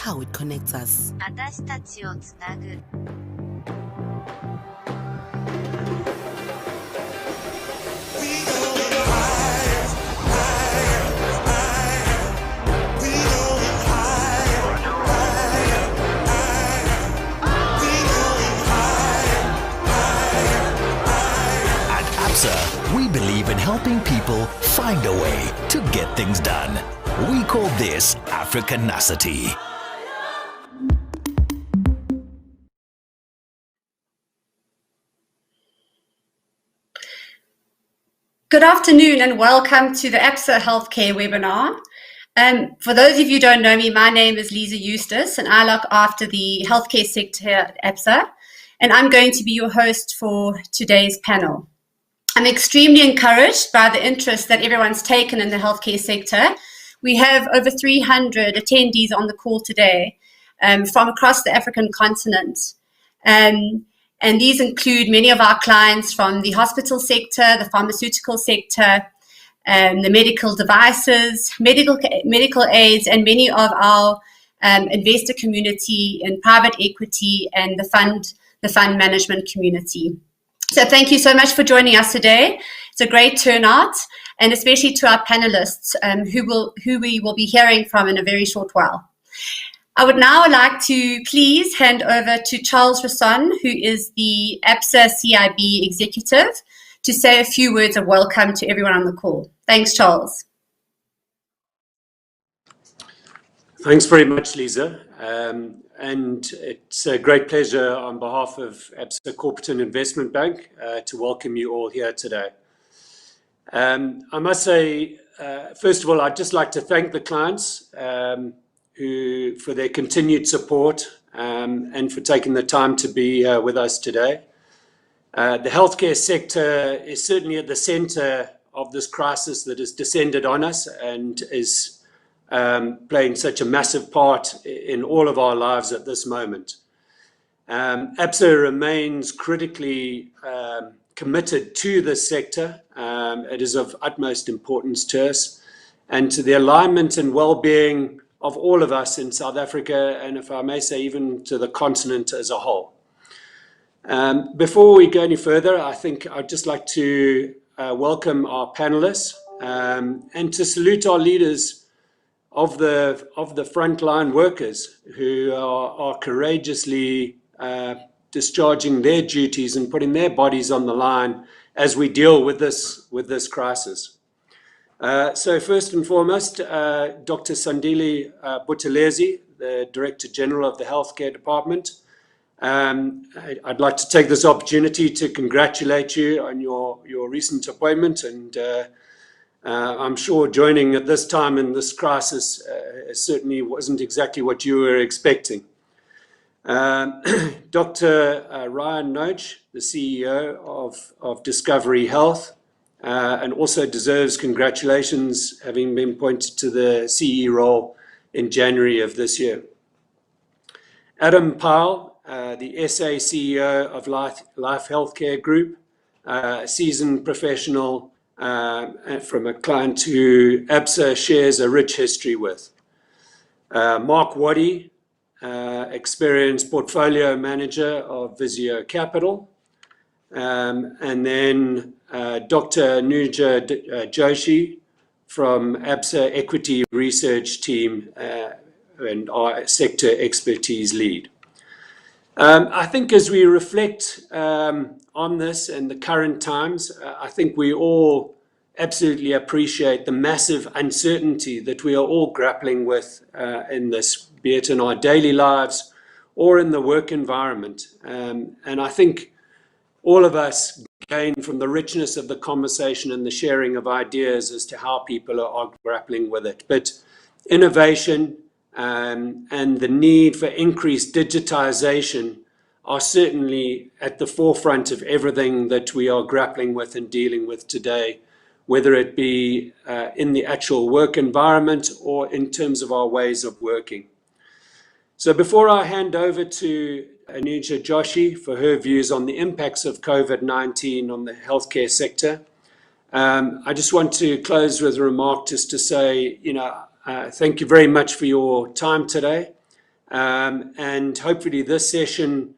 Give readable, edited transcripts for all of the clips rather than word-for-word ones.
how it connects us. 私たちをつなぐ At Absa, we believe in helping people find a way to get things done. We call this Africanacity. Good afternoon and welcome to the Absa Healthcare webinar. For those of you who don't know me, my name is Lisa Eustace and I look after the healthcare sector here at Absa, and I'm going to be your host for today's panel. I'm extremely encouraged by the interest that everyone's taken in the healthcare sector. We have over 300 attendees on the call today from across the African continent. And these include many of our clients from the hospital sector, the pharmaceutical sector, the medical devices, medical aids, and many of our investor community in private equity and the fund management community. So thank you so much for joining us today. It's a great turnout, and especially to our panelists who we will be hearing from in a very short while. I would now like to please hand over to Charles Rasson, who is the Absa CIB executive, to say a few words of welcome to everyone on the call. Thanks, Charles. Thanks very much, Lisa. And it's a great pleasure on behalf of Absa Corporate and Investment Bank to welcome you all here today. I must say, first of all, I'd just like to thank the clients for their continued support and for taking the time to be with us today. The healthcare sector is certainly at the center of this crisis that has descended on us and is playing such a massive part in all of our lives at this moment. Absa remains critically committed to this sector. It is of utmost importance to us and to the alignment and well-being of all of us in South Africa, and if I may say, even to the continent as a whole. Before we go any further, I think I'd just like to welcome our panelists and to salute our leaders of the frontline workers who are courageously discharging their duties and putting their bodies on the line as we deal with this crisis. So first and foremost, Dr. Sandile Buthelezi, the Director General of the Healthcare Department. I'd like to take this opportunity to congratulate you on your recent appointment, and I'm sure joining at this time in this crisis certainly wasn't exactly what you were expecting. Dr. Ryan Noach, the CEO of Discovery Health, and also deserves congratulations, having been appointed to the CE role in January of this year. Adam Powell, the SA CEO of Life Healthcare Group, a seasoned professional from a client who Absa shares a rich history with. Mark Waddy, experienced portfolio manager of Visio Capital. And then Dr. Anuja Joshi from Absa Equity Research Team and our sector expertise lead. I think as we reflect on this and the current times, I think we all absolutely appreciate the massive uncertainty that we are all grappling with in this, be it in our daily lives or in the work environment. And I think all of us gain from the richness of the conversation and the sharing of ideas as to how people are grappling with it. But innovation and the need for increased digitization are certainly at the forefront of everything that we are grappling with and dealing with today, whether it be in the actual work environment or in terms of our ways of working. So before I hand over to Anuja Joshi for her views on the impacts of COVID-19 on the healthcare sector, I just want to close with a remark just to say, thank you very much for your time today. And hopefully this session,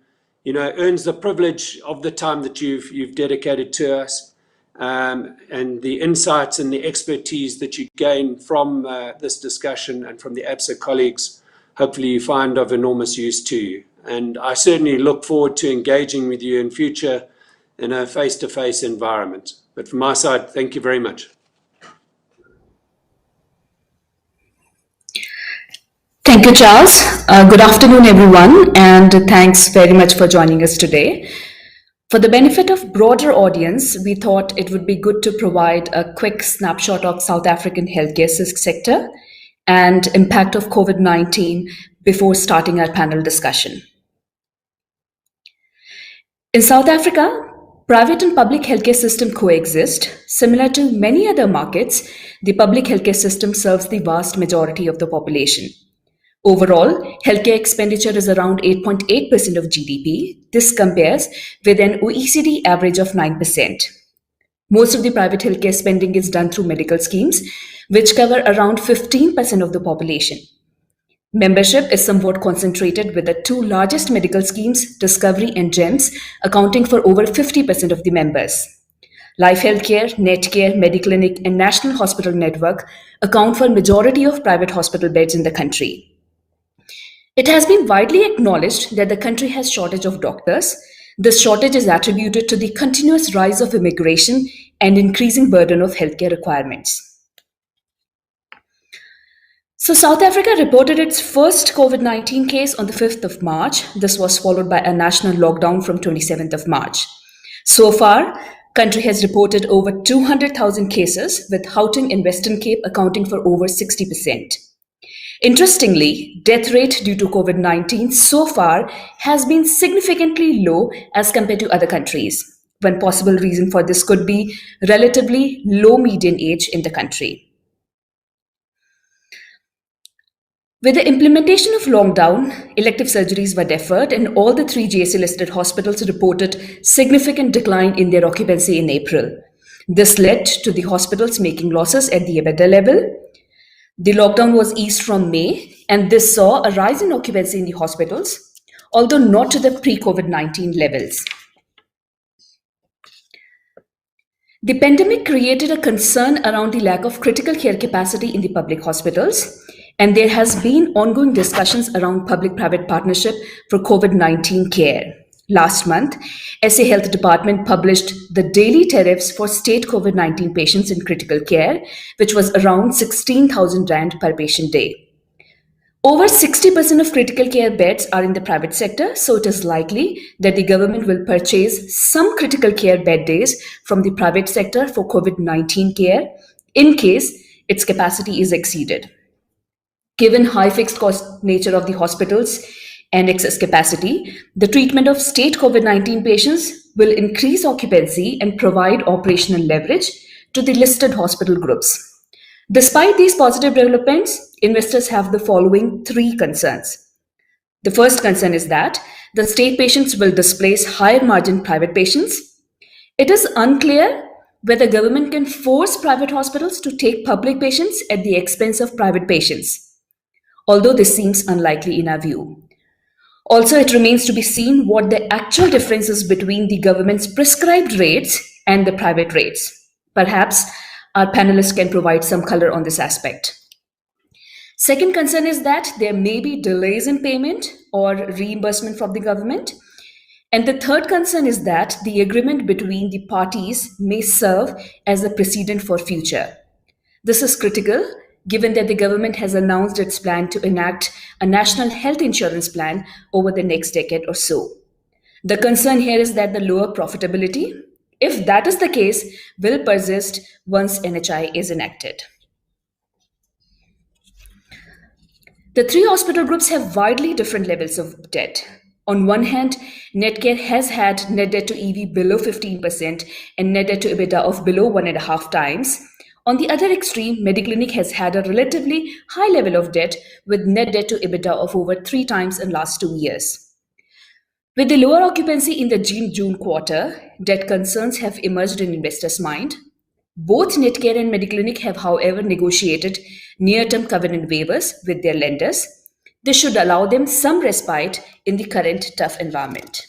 earns the privilege of the time that you've dedicated to us, and the insights and the expertise that you gain from this discussion and from the Absa colleagues. Hopefully you find of enormous use to you. And I certainly look forward to engaging with you in future in a face-to-face environment. But from my side, thank you very much. Thank you, Charles. Good afternoon, everyone, and thanks very much for joining us today. For the benefit of broader audience, we thought it would be good to provide a quick snapshot of South African healthcare sector and impact of COVID-19 before starting our panel discussion. In South Africa, private and public healthcare system coexist. Similar to many other markets, the public healthcare system serves the vast majority of the population. Overall, healthcare expenditure is around 8.8% of GDP. This compares with an OECD average of 9%. Most of the private healthcare spending is done through medical schemes, which cover around 15% of the population. Membership is somewhat concentrated with the two largest medical schemes, Discovery and GEMS, accounting for over 50% of the members. Life Healthcare, Netcare, Mediclinic, and National Hospital Network account for majority of private hospital beds in the country. It has been widely acknowledged that the country has shortage of doctors. This shortage is attributed to the continuous rise of immigration and increasing burden of healthcare requirements. So South Africa reported its first COVID-19 case on the 5th of March. This was followed by a national lockdown from 27th of March. So far, country has reported over 200,000 cases, with Gauteng and Western Cape accounting for over 60%. Interestingly, death rate due to COVID-19 so far has been significantly low as compared to other countries. One possible reason for this could be relatively low median age in the country. With the implementation of lockdown, elective surgeries were deferred and all the three GSA-listed hospitals reported significant decline in their occupancy in April. This led to the hospitals making losses at the EBITDA level. The lockdown was eased from May, and this saw a rise in occupancy in the hospitals, although not to the pre-COVID-19 levels. The pandemic created a concern around the lack of critical care capacity in the public hospitals, and there has been ongoing discussions around public-private partnership for COVID-19 care. Last month, SA Health Department published the daily tariffs for state COVID-19 patients in critical care, which was around 16,000 Rand per patient day. Over 60% of critical care beds are in the private sector, so it is likely that the government will purchase some critical care bed days from the private sector for COVID-19 care in case its capacity is exceeded. Given high fixed cost nature of the hospitals and excess capacity, the treatment of state COVID-19 patients will increase occupancy and provide operational leverage to the listed hospital groups. Despite these positive developments, investors have the following three concerns. The first concern is that the state patients will displace higher margin private patients. It is unclear whether government can force private hospitals to take public patients at the expense of private patients, although this seems unlikely in our view. Also, it remains to be seen what the actual difference is between the government's prescribed rates and the private rates. Perhaps our panelists can provide some color on this aspect. Second concern is that there may be delays in payment or reimbursement from the government. And the third concern is that the agreement between the parties may serve as a precedent for future. This is critical given that the government has announced its plan to enact a national health insurance plan over the next decade or so. The concern here is that the lower profitability, if that is the case, will persist once NHI is enacted. The three hospital groups have widely different levels of debt. On one hand, Netcare has had net debt to EV below 15% and net debt to EBITDA of below 1.5 times. On the other extreme, Mediclinic has had a relatively high level of debt with net debt to EBITDA of over 3 times in last 2 years. With the lower occupancy in the June quarter, debt concerns have emerged in investors' mind. Both Netcare and Mediclinic have, however, negotiated near-term covenant waivers with their lenders. This should allow them some respite in the current tough environment.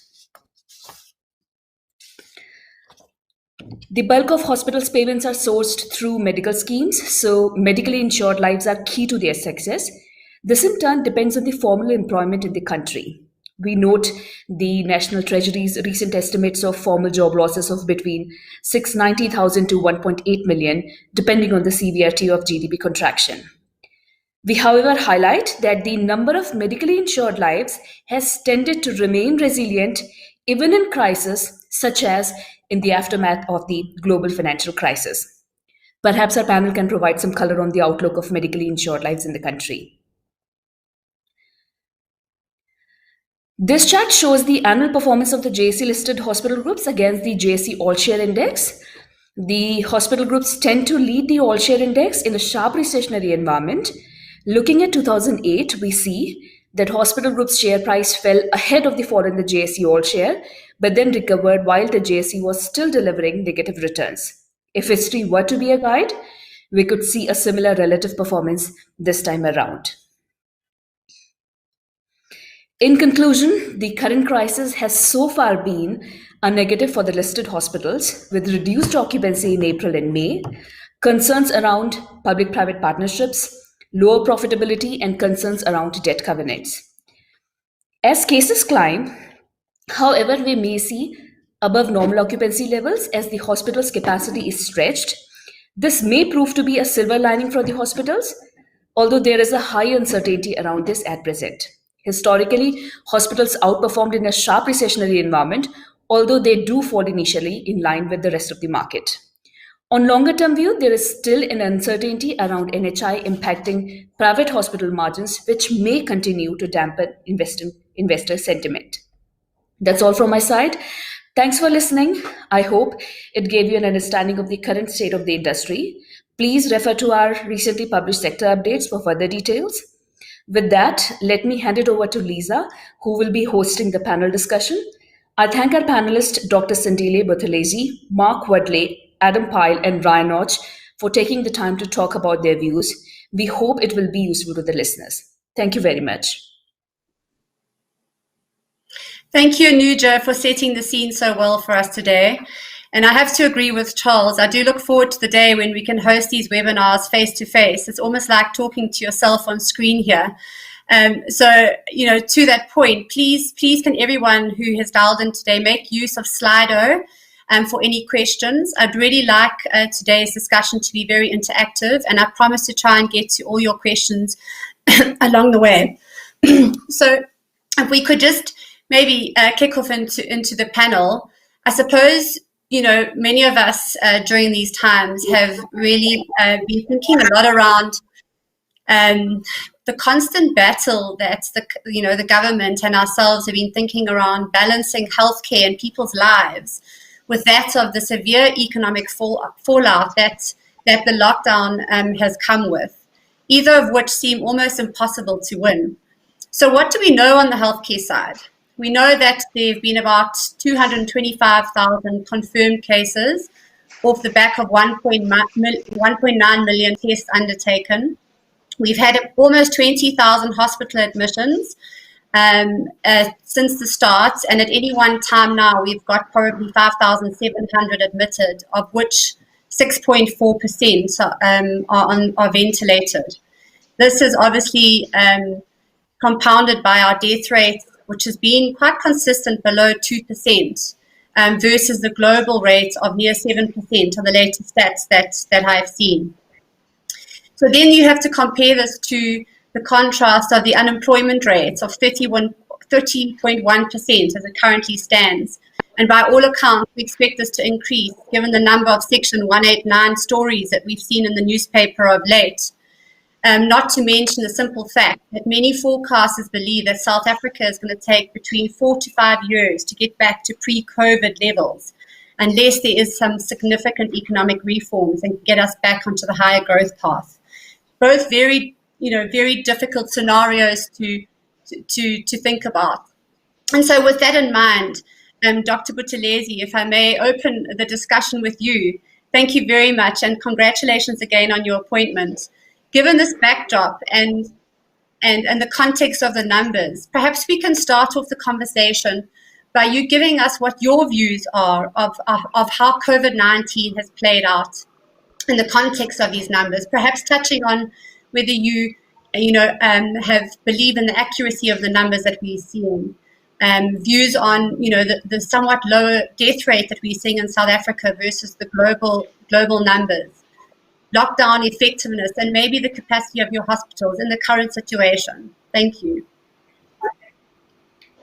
The bulk of hospitals' payments are sourced through medical schemes, so medically insured lives are key to their success. This in turn depends on the formal employment in the country. We note the National Treasury's recent estimates of formal job losses of between 690,000 to 1.8 million, depending on the severity of GDP contraction. We, however, highlight that the number of medically insured lives has tended to remain resilient even in crises such as in the aftermath of the global financial crisis. Perhaps our panel can provide some color on the outlook of medically insured lives in the country. This chart shows the annual performance of the JSC listed hospital groups against the JSC All Share Index. The hospital groups tend to lead the All Share Index in a sharp recessionary environment. Looking at 2008, we see that hospital group's share price fell ahead of the fall in the JSC All Share, but then recovered while the JSC was still delivering negative returns. If history were to be a guide, we could see a similar relative performance this time around. In conclusion, the current crisis has so far been a negative for the listed hospitals, with reduced occupancy in April and May, concerns around public-private partnerships, lower profitability, and concerns around debt covenants. As cases climb, however, we may see above normal occupancy levels as the hospital's capacity is stretched. This may prove to be a silver lining for the hospitals, although there is a high uncertainty around this at present. Historically, hospitals outperformed in a sharp recessionary environment, although they do fall initially in line with the rest of the market. On longer term view, there is still an uncertainty around NHI impacting private hospital margins, which may continue to dampen investor sentiment. That's all from my side. Thanks for listening. I hope it gave you an understanding of the current state of the industry. Please refer to our recently published sector updates for further details. With that, let me hand it over to Lisa, who will be hosting the panel discussion. I thank our panelists, Dr. Sandile Buthelezi, Mark Wadley, Adam Pyle, and Ryan Notch for taking the time to talk about their views. We hope it will be useful to the listeners. Thank you very much. Thank you, Anuja, for setting the scene so well for us today. And I have to agree with Charles. I do look forward to the day when we can host these webinars face to face. It's almost like talking to yourself on screen here. So, to that point, please can everyone who has dialed in today make use of Slido for any questions. I'd really like today's discussion to be very interactive, and I promise to try and get to all your questions along the way. So if we could just maybe kick off into the panel. I suppose, many of us during these times have really been thinking a lot around the constant battle that the government and ourselves have been thinking around balancing healthcare and people's lives with that of the severe economic fallout that the lockdown has come with, either of which seem almost impossible to win. So what do we know on the healthcare side? We know that there have been about 225,000 confirmed cases off the back of 1.9 million tests undertaken. We've had almost 20,000 hospital admissions since the start, and at any one time now, we've got probably 5,700 admitted, of which 6.4% are ventilated. This is obviously compounded by our death rate, which has been quite consistent below 2%, versus the global rate of near 7% on the latest stats that I've seen. So then you have to compare this to the contrast of the unemployment rates of 30.1% as it currently stands. And by all accounts, we expect this to increase given the number of Section 189 stories that we've seen in the newspaper of late. Not to mention the simple fact that many forecasters believe that South Africa is going to take between 4 to 5 years to get back to pre-COVID levels, unless there is some significant economic reforms and get us back onto the higher growth path. Both very difficult scenarios to think about. And so with that in mind, Dr. Buthelezi, if I may open the discussion with you, thank you very much and congratulations again on your appointment. Given this backdrop and and the context of the numbers. Perhaps we can start off the conversation by you giving us what your views are of how COVID-19 has played out in the context of these numbers, perhaps touching on whether you have believe in the accuracy of the numbers that we're seeing, views on the somewhat lower death rate that we're seeing in South Africa versus the global numbers, lockdown effectiveness, and maybe the capacity of your hospitals in the current situation. Thank you.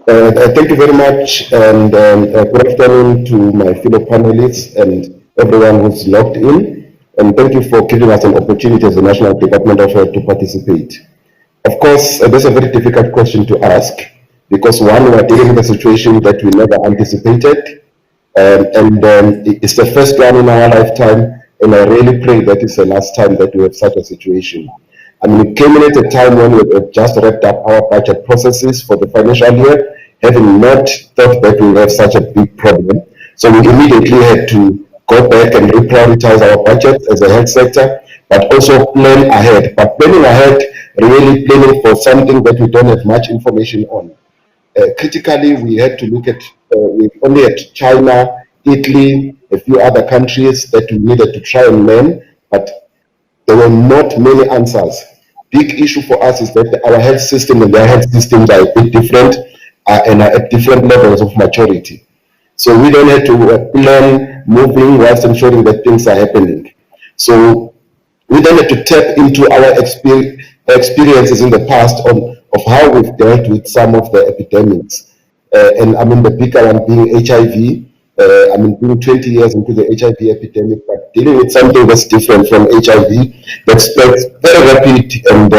Thank you very much, and good afternoon to my fellow panelists and everyone who's logged in. And thank you for giving us an opportunity as the National Department of Health to participate. Of course, that's a very difficult question to ask because one, we are dealing with a situation that we never anticipated, it's the first one in our lifetime, and I really pray that it's the last time that we have such a situation. I mean, it came in at a time when we had just wrapped up our budget processes for the financial year, having not thought that we would have such a big problem. So we immediately had to go back and reprioritize our budget as a health sector, but also plan ahead. But planning ahead, really planning for something that we don't have much information on. Critically, we had to look at, we only had China, Italy, a few other countries that we needed to try and learn, but there were not many answers. Big issue for us is that our health system and their health systems are a bit different and are at different levels of maturity. So we don't have to plan moving whilst ensuring that things are happening. So we then have to tap into our experiences in the past of how we've dealt with some of the epidemics. And I mean, the bigger one being HIV. I mean, being 20 years into the HIV epidemic, but dealing with something that's different from HIV, that's very rapid and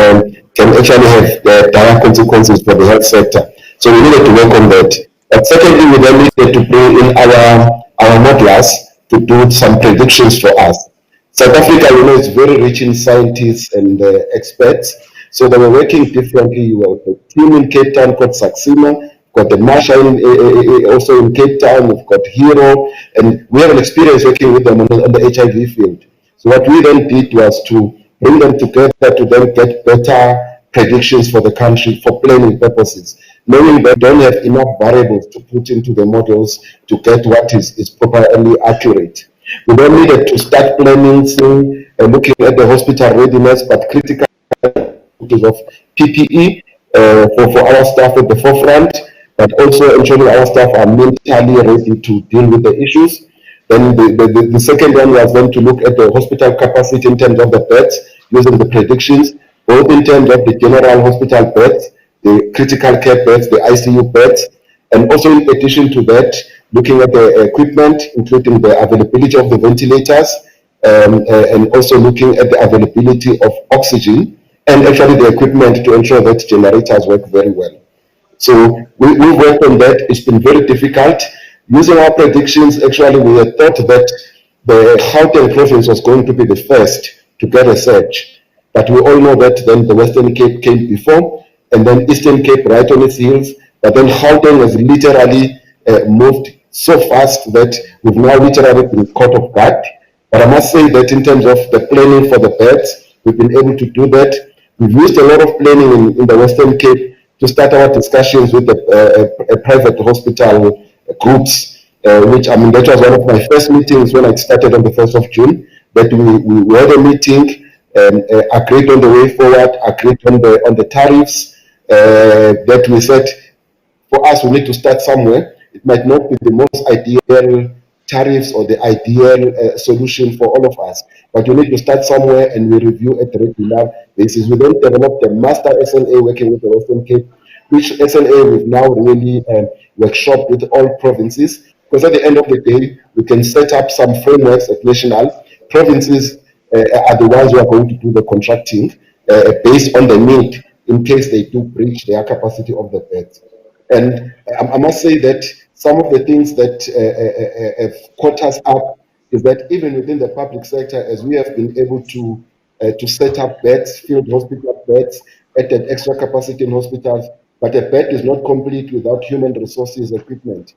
can actually have dire consequences for the health sector. So we needed to work on that. But secondly, we then needed to bring in our modelers to do some predictions for us. South Africa, is very rich in scientists and experts. So they were working differently. We have a team in Cape Town called Saxima, got the Masha also in Cape Town, we've got Hero, and we have an experience working with them on the HIV field. So what we then did was to bring them together to then get better predictions for the country for planning purposes, knowing that we don't have enough variables to put into the models to get what is properly accurate. We then needed to start planning, looking at the hospital readiness, but critical of PPE for our staff at the forefront, but also ensuring our staff are mentally ready to deal with the issues. Then the second one was then to look at the hospital capacity in terms of the beds, using the predictions, both in terms of the general hospital beds, the critical care beds, the ICU beds, and also in addition to that, looking at the equipment, including the availability of the ventilators, and also looking at the availability of oxygen, and actually the equipment to ensure that generators work very well. So we worked on that. It's been very difficult. Using our predictions, actually, we had thought that the Gauteng province was going to be the first to get a surge. But we all know that then the Western Cape came before, and then Eastern Cape right on its heels. But then Gauteng has literally moved so fast that we've now literally been caught off guard. But I must say that in terms of the planning for the beds, we've been able to do that. We've used a lot of planning in the Western Cape to start our discussions with the private hospital groups, which, I mean, that was one of my first meetings when I started on the 1st of June, that we had a meeting, agreed on the way forward, agreed on the tariffs, that we said, for us, we need to start somewhere. It might not be the most ideal tariffs or the ideal solution for all of us, but you need to start somewhere, and we review at a regular basis. We then developed a master SLA working with the Western Cape, which SLA we've now really workshopped with all provinces, because at the end of the day, we can set up some frameworks at national. Provinces are the ones who are going to do the contracting based on the need in case they do breach their capacity of the beds. And I must say that some of the things that have caught us up is that even within the public sector, as we have been able to set up beds, field hospital beds, added extra capacity in hospitals, but a bed is not complete without human resources equipment.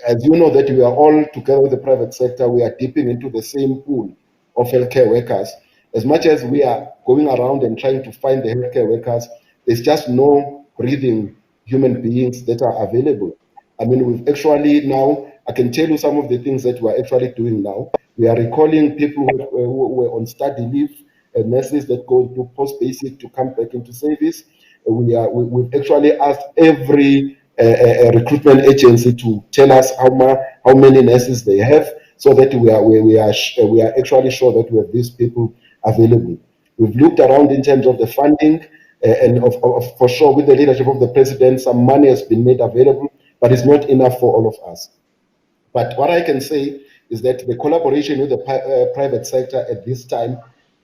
As you know that we are all together with the private sector, we are dipping into the same pool of healthcare workers. As much as we are going around and trying to find the healthcare workers, there's just no breathing human beings that are available. I mean, we've actually now, I can tell you some of the things that we're actually doing now. We are recalling people who were on study leave, nurses that go to post-basic to come back into service. We've actually asked every recruitment agency to tell us how many nurses they have, so that we are actually sure that we have these people available. We've looked around in terms of the funding, and for sure, with the leadership of the president, some money has been made available, but it's not enough for all of us. But what I can say is that the collaboration with the private sector at this time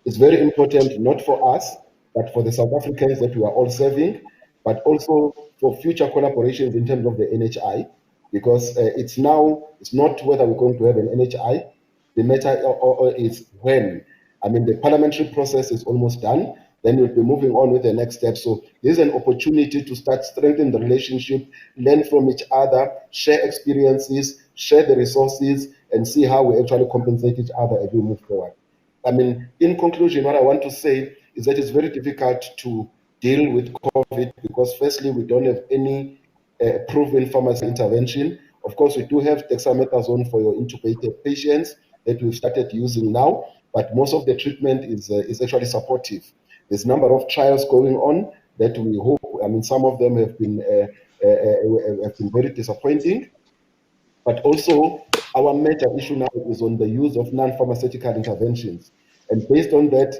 is very important, not for us, but for the South Africans that we are all serving, but also for future collaborations in terms of the NHI, because it's not whether we're going to have an NHI, the matter is when. I mean, the parliamentary process is almost done. Then we'll be moving on with the next step. So there's an opportunity to start strengthening the relationship, learn from each other, share experiences, share the resources, and see how we actually compensate each other as we move forward. I mean, in conclusion, what I want to say is that it's very difficult to deal with COVID because, firstly, we don't have any proven pharmacy intervention. Of course, we do have dexamethasone for your intubated patients that we've started using now, but most of the treatment is actually supportive. There's a number of trials going on that we hope. I mean, some of them have been very disappointing, but also our major issue now is on the use of non-pharmaceutical interventions. And based on that,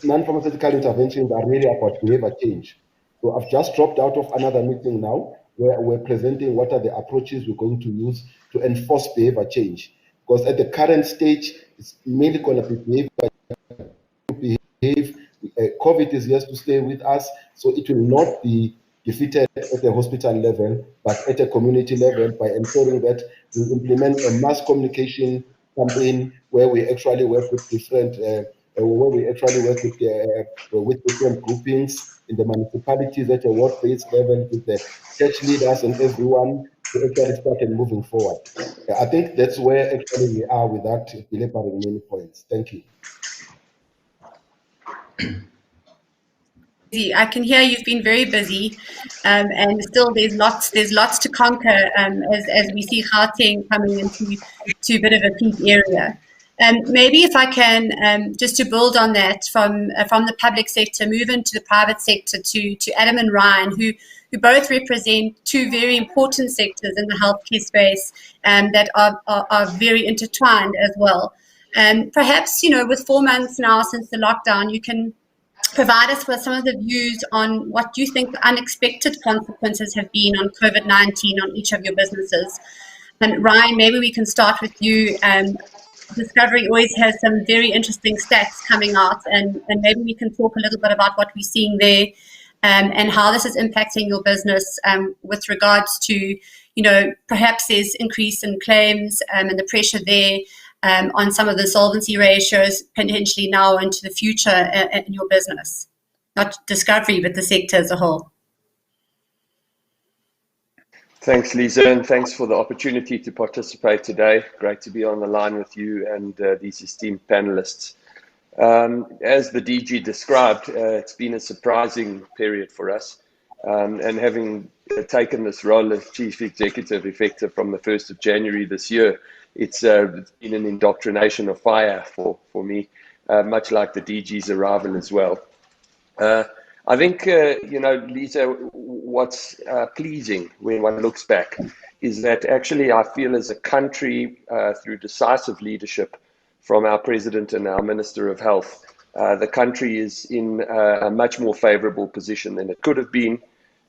non-pharmaceutical interventions are really about behavior change. So I've just dropped out of another meeting now where we're presenting what are the approaches we're going to use to enforce behavior change. Because at the current stage, it's mainly going to be behave. COVID is here to stay with us, so it will not be defeated at the hospital level, but at a community level by ensuring that we implement a mass communication campaign where we actually work with different with different groupings in the municipalities at a ward-based level with the church leaders and everyone to actually start and moving forward. I think that's where actually we are without belaboring many points. Thank you. I can hear you've been very busy, and still there's lots to conquer as we see Gauteng coming into a bit of a peak area. Maybe if I can just to build on that from the public sector, move into the private sector to Adam and Ryan, who both represent two very important sectors in the healthcare space that are very intertwined as well. Perhaps, with 4 months now since the lockdown, you can provide us with some of the views on what you think the unexpected consequences have been on COVID-19 on each of your businesses. And Ryan, maybe we can start with you. Discovery always has some very interesting stats coming out, and maybe we can talk a little bit about what we're seeing there and how this is impacting your business with regards to, perhaps there's increase in claims and the pressure there on some of the solvency ratios potentially now into the future in your business, not Discovery, but the sector as a whole. Thanks, Lisa, and thanks for the opportunity to participate today. Great to be on the line with you and these esteemed panelists. As the DG described, it's been a surprising period for us. And having taken this role as Chief Executive effective from the 1st of January this year, it's been an indoctrination of fire for me, much like the DG's arrival as well. I think, Lisa, what's pleasing when one looks back is that actually I feel as a country, through decisive leadership from our President and our Minister of Health, the country is in a much more favorable position than it could have been.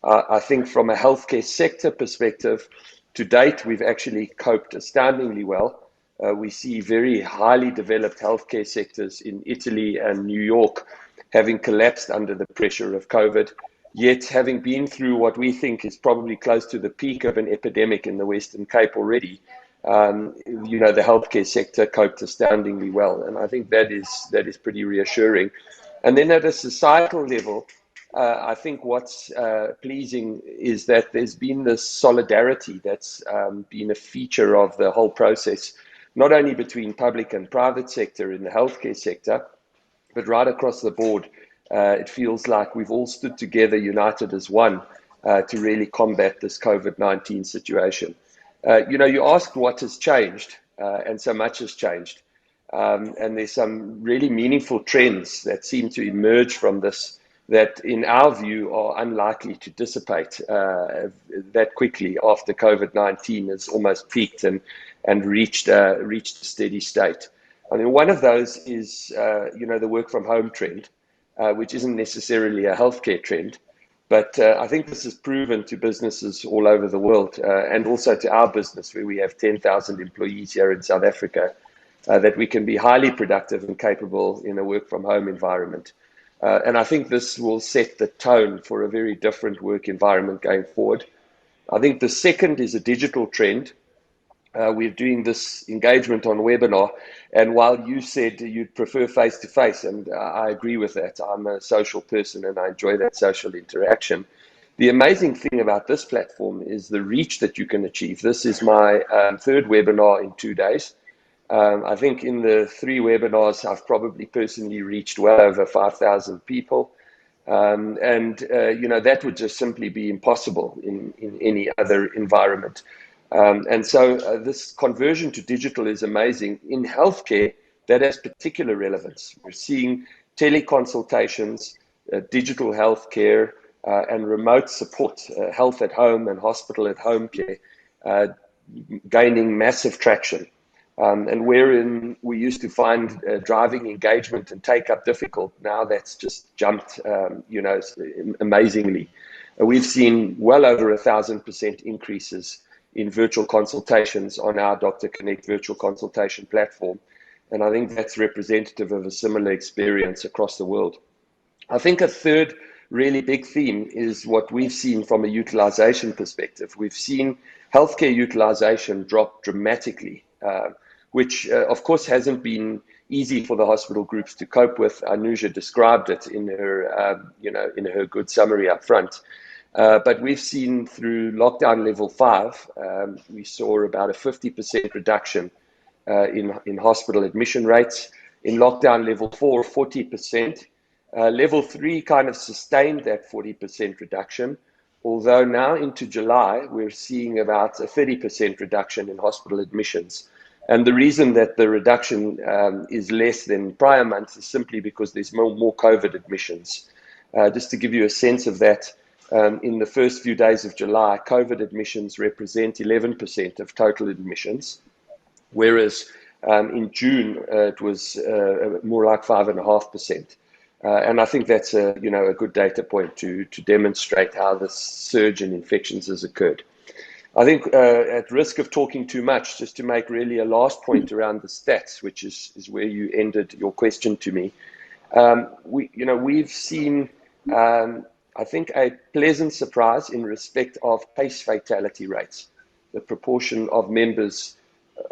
I think from a healthcare sector perspective, to date, we've actually coped astoundingly well. We see very highly developed healthcare sectors in Italy and New York having collapsed under the pressure of COVID, yet having been through what we think is probably close to the peak of an epidemic in the Western Cape already. The healthcare sector coped astoundingly well, and I think that is pretty reassuring. And then at a societal level, I think what's pleasing is that there's been this solidarity that's been a feature of the whole process, not only between public and private sector in the healthcare sector, but right across the board It feels like we've all stood together, united as one, to really combat this COVID-19 situation. You asked what has changed, and so much has changed. And there's some really meaningful trends that seem to emerge from this that, in our view, are unlikely to dissipate that quickly after COVID-19 has almost peaked and reached a steady state. I mean, one of those is, the work from home trend, which isn't necessarily a healthcare trend. But I think this is proven to businesses all over the world, and also to our business, where we have 10,000 employees here in South Africa, that we can be highly productive and capable in a work from home environment. And I think this will set the tone for a very different work environment going forward. I think the second is a digital trend. We're doing this engagement on webinar, and while you said you'd prefer face-to-face, and I agree with that, I'm a social person and I enjoy that social interaction. The amazing thing about this platform is the reach that you can achieve. This is my third webinar in 2 days. I think in the 3 webinars, I've probably personally reached well over 5,000 people. That would just simply be impossible in any other environment. And so this conversion to digital is amazing. In healthcare, that has particular relevance. We're seeing teleconsultations, digital healthcare, and remote support, health at home and hospital at home care, gaining massive traction. And wherein we used to find driving engagement and take up difficult, now that's just jumped, amazingly. We've seen well over 1,000% increases in virtual consultations on our Dr. Connect virtual consultation platform. And I think that's representative of a similar experience across the world. I think a third really big theme is what we've seen from a utilization perspective. We've seen healthcare utilization drop dramatically, which of course hasn't been easy for the hospital groups to cope with. Anuja described it in her, in her good summary up front. But we've seen through lockdown level 5, we saw about a 50% reduction in hospital admission rates. In lockdown level 4, 40%. Level 3 kind of sustained that 40% reduction, although now into July, we're seeing about a 30% reduction in hospital admissions. And the reason that the reduction is less than prior months is simply because there's more COVID admissions. Just to give you a sense of that, in the first few days of July, COVID admissions represent 11% of total admissions, whereas in June it was more like 5.5%. And I think that's a good data point to demonstrate how this surge in infections has occurred. I think at risk of talking too much, just to make really a last point around the stats, which is where you ended your question to me. We've seen, I think, a pleasant surprise in respect of case fatality rates. The proportion of members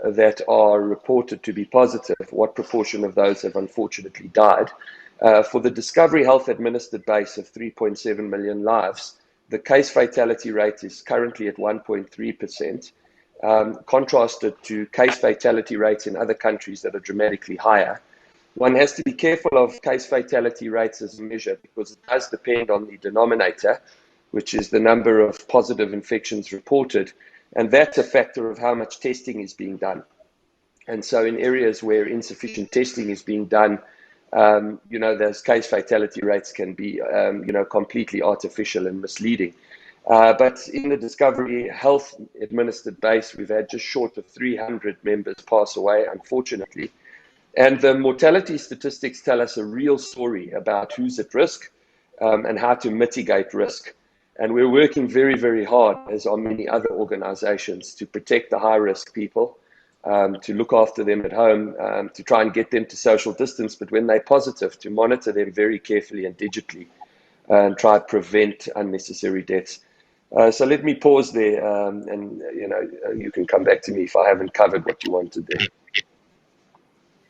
that are reported to be positive, what proportion of those have unfortunately died. For the Discovery Health administered base of 3.7 million lives, the case fatality rate is currently at 1.3%, contrasted to case fatality rates in other countries that are dramatically higher. One has to be careful of case fatality rates as a measure because it does depend on the denominator, which is the number of positive infections reported, and that's a factor of how much testing is being done. And so in areas where insufficient testing is being done, those case fatality rates can be, completely artificial and misleading. But in the Discovery Health administered base, we've had just short of 300 members pass away, unfortunately. And the mortality statistics tell us a real story about who's at risk and how to mitigate risk. And we're working very, very hard, as are many other organizations, to protect the high-risk people, to look after them at home, to try and get them to social distance, but when they're positive, to monitor them very carefully and digitally and try to prevent unnecessary deaths. So let me pause there, and you can come back to me if I haven't covered what you wanted there.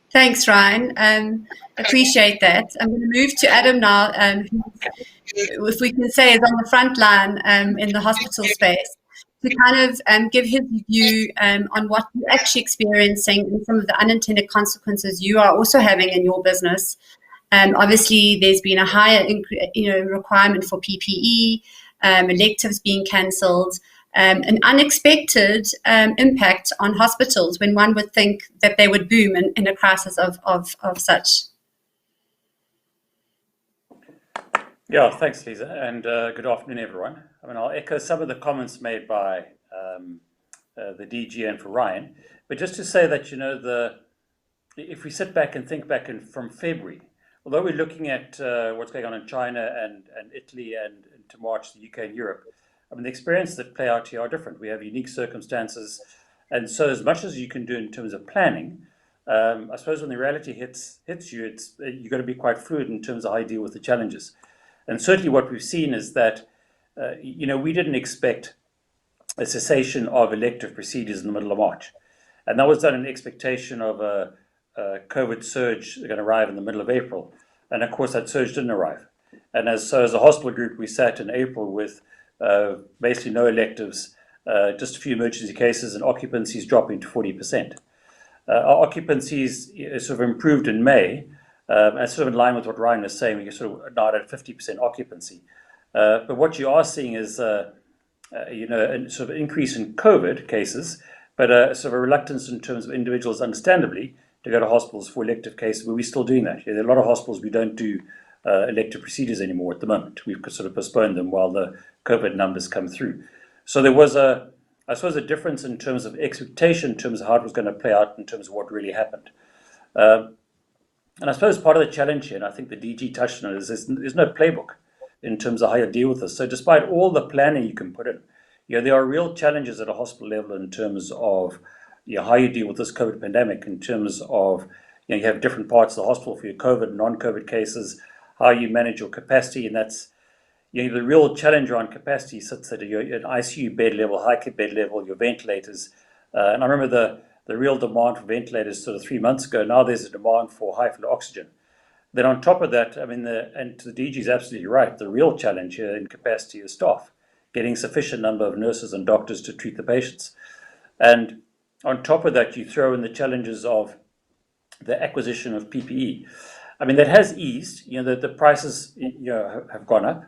Thanks, Ryan. Appreciate that. I'm going to move to Adam now, who, if we can say, is on the front line in the hospital space, to kind of give his view on what you're actually experiencing and some of the unintended consequences you are also having in your business Obviously, there's been a higher requirement for PPE, electives being cancelled, an unexpected impact on hospitals when one would think that they would boom in a crisis of such. Yeah, thanks, Lisa, and good afternoon, everyone. I mean, I'll echo some of the comments made by the DG and for Ryan, but just to say that, if we sit back and think back from February, although we're looking at what's going on in China and Italy and to March, the UK and Europe, I mean, the experiences that play out here are different. We have unique circumstances, and so as much as you can do in terms of planning, I suppose when the reality hits you, you've got to be quite fluid in terms of how you deal with the challenges. And certainly what we've seen is that, we didn't expect a cessation of elective procedures in the middle of March. And that was done in expectation of a COVID surge going to arrive in the middle of April. And of course, that surge didn't arrive. And as a hospital group, we sat in April with basically no electives, just a few emergency cases, and occupancies dropping to 40%. Our occupancies sort of improved in May, and sort of in line with what Ryan was saying, we sort of now at 50% occupancy. But what you are seeing is, a sort of increase in COVID cases, but sort of a reluctance in terms of individuals, understandably, to go to hospitals for elective cases, but we're still doing that. There are a lot of hospitals we don't do elective procedures anymore at the moment. We've sort of postponed them while the COVID numbers come through. So there was I suppose, a difference in terms of expectation, in terms of how it was going to play out, in terms of what really happened. And I suppose part of the challenge here, and I think the DG touched on it, is there's no playbook in terms of how you deal with this. So despite all the planning you can put in, there are real challenges at a hospital level in terms of how you deal with this COVID pandemic, in terms of you have different parts of the hospital for your COVID, non-COVID cases, how you manage your capacity, and that's the real challenge around capacity sits at your ICU bed level, high care bed level, your ventilators, and I remember the real demand for ventilators sort of 3 months ago. Now there's a demand for high flow oxygen. Then on top of that, I mean, and the DG is absolutely right, the real challenge here in capacity is staff, getting sufficient number of nurses and doctors to treat the patients. And on top of that, you throw in the challenges of the acquisition of PPE. I mean, that has eased. The prices have gone up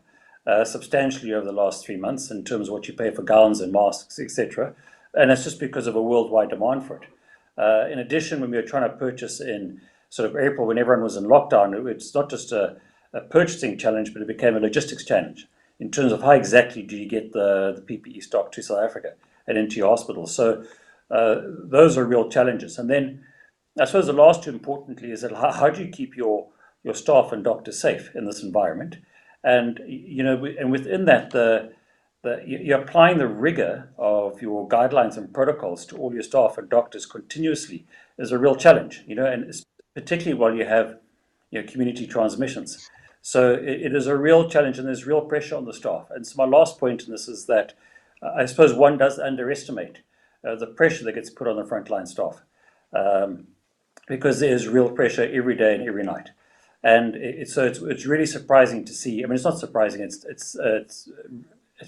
substantially over the last 3 months in terms of what you pay for gowns and masks, etc. And it's just because of a worldwide demand for it. In addition, when we were trying to purchase in sort of April, when everyone was in lockdown, it's not just a purchasing challenge, but it became a logistics challenge in terms of how exactly do you get the PPE stock to South Africa and into your hospitals. So those are real challenges. And then I suppose the last two, importantly, is that how do you keep your staff and doctors safe in this environment? And and within that, you're applying the rigor of your guidelines and protocols to all your staff and doctors continuously is a real challenge. And particularly while you have community transmissions. So it is a real challenge, and there's real pressure on the staff. And so my last point in this is that I suppose one does underestimate the pressure that gets put on the frontline staff, because there's real pressure every day and every night. And it's really surprising to see. I mean, it's not surprising. It's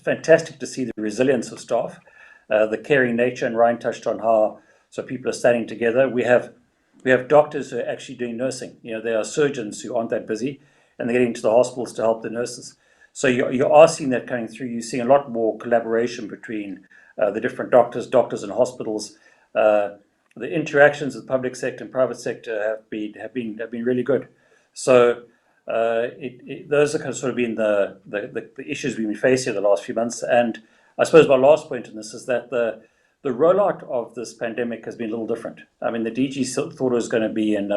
fantastic to see the resilience of staff, the caring nature, and Ryan touched on how people are standing together. We have doctors who are actually doing nursing. There are surgeons who aren't that busy, and they're getting to the hospitals to help the nurses. So you are seeing that coming through. You're seeing a lot more collaboration between the different doctors and hospitals. The interactions with the public sector and private sector have been really good. So those are kind of sort of been the issues we've been facing the last few months. And I suppose my last point in this is that the rollout of this pandemic has been a little different. I mean, the DG thought it was going to be in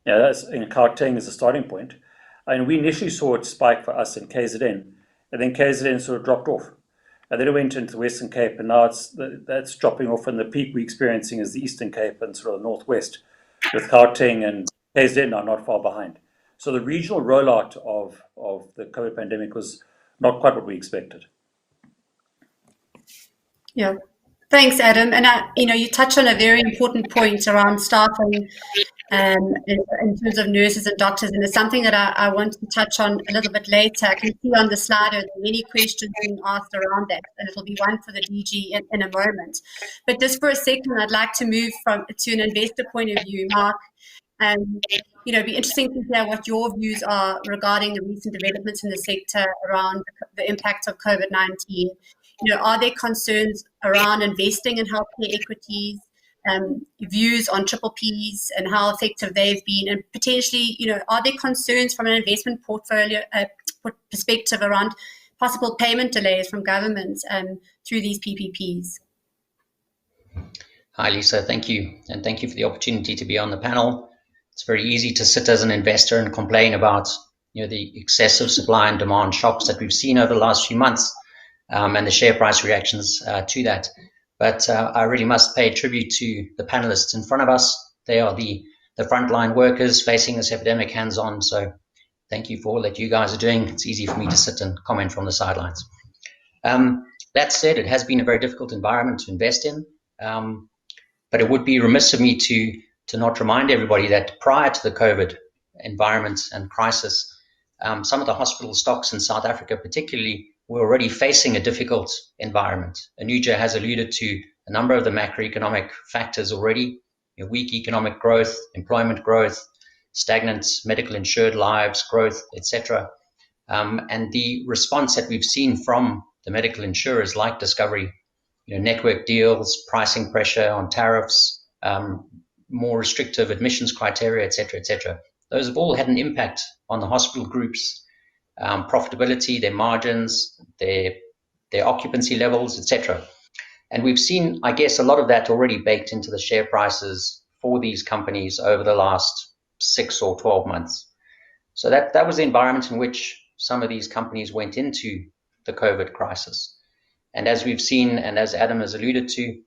Gauteng as a starting point. And we initially saw it spike for us in KZN, and then KZN sort of dropped off. And then it went into the Western Cape, and now that's dropping off, and the peak we're experiencing is the Eastern Cape and sort of the Northwest, with Gauteng and KZN are not far behind. So the regional rollout of the COVID pandemic was not quite what we expected. Yeah, thanks, Adam. And you touch on a very important point around staffing in terms of nurses and doctors, and it's something that I want to touch on a little bit later. I can see on the slide there are many questions being asked around that, and it'll be one for the DG in a moment. But just for a second, I'd like to move to an investor point of view, Mark. be interesting to hear what your views are regarding the recent developments in the sector around the impact of COVID-19. Are there concerns around investing in healthcare equities, views on triple Ps and how effective they've been, and potentially, are there concerns from an investment portfolio perspective around possible payment delays from governments through these PPPs? Hi, Lisa. Thank you. And thank you for the opportunity to be on the panel. It's very easy to sit as an investor and complain about the excessive supply and demand shocks that we've seen over the last few months and the share price reactions to that. But I really must pay tribute to the panelists in front of us. They are the frontline workers facing this epidemic hands-on. So thank you for all that you guys are doing. It's easy for me to sit and comment from the sidelines. That said, it has been a very difficult environment to invest in. But it would be remiss of me to not remind everybody that prior to the COVID environment and crisis, some of the hospital stocks in South Africa particularly were already facing a difficult environment. Anuja has alluded to a number of the macroeconomic factors already: weak economic growth, employment growth, stagnant medical insured lives growth, etc. And the response that we've seen from the medical insurers like Discovery, network deals, pricing pressure on tariffs, more restrictive admissions criteria, etc., those have all had an impact on the hospital groups' profitability, their margins, their occupancy levels, etc. And we've seen, I guess, a lot of that already baked into the share prices for these companies over the last 6 or 12 months. So that was the environment in which some of these companies went into the COVID crisis. And as we've seen, and as Adam has alluded to,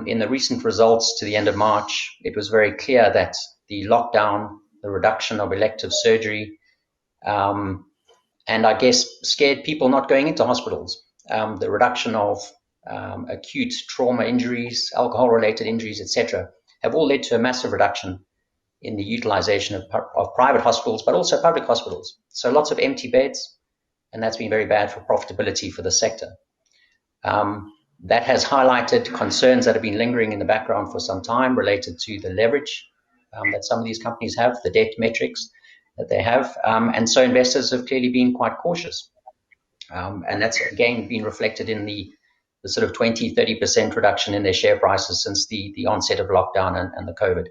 in the recent results to the end of March, it was very clear that the lockdown, the reduction of elective surgery, and I guess scared people not going into hospitals, the reduction of acute trauma injuries, alcohol-related injuries, etc., have all led to a massive reduction in the utilization of private hospitals, but also public hospitals. So lots of empty beds, and that's been very bad for profitability for the sector. That has highlighted concerns that have been lingering in the background for some time related to the leverage that some of these companies have, the debt metrics that they have. And so investors have clearly been quite cautious. And that's, again, been reflected in the sort of 20-30% reduction in their share prices since the onset of lockdown and the COVID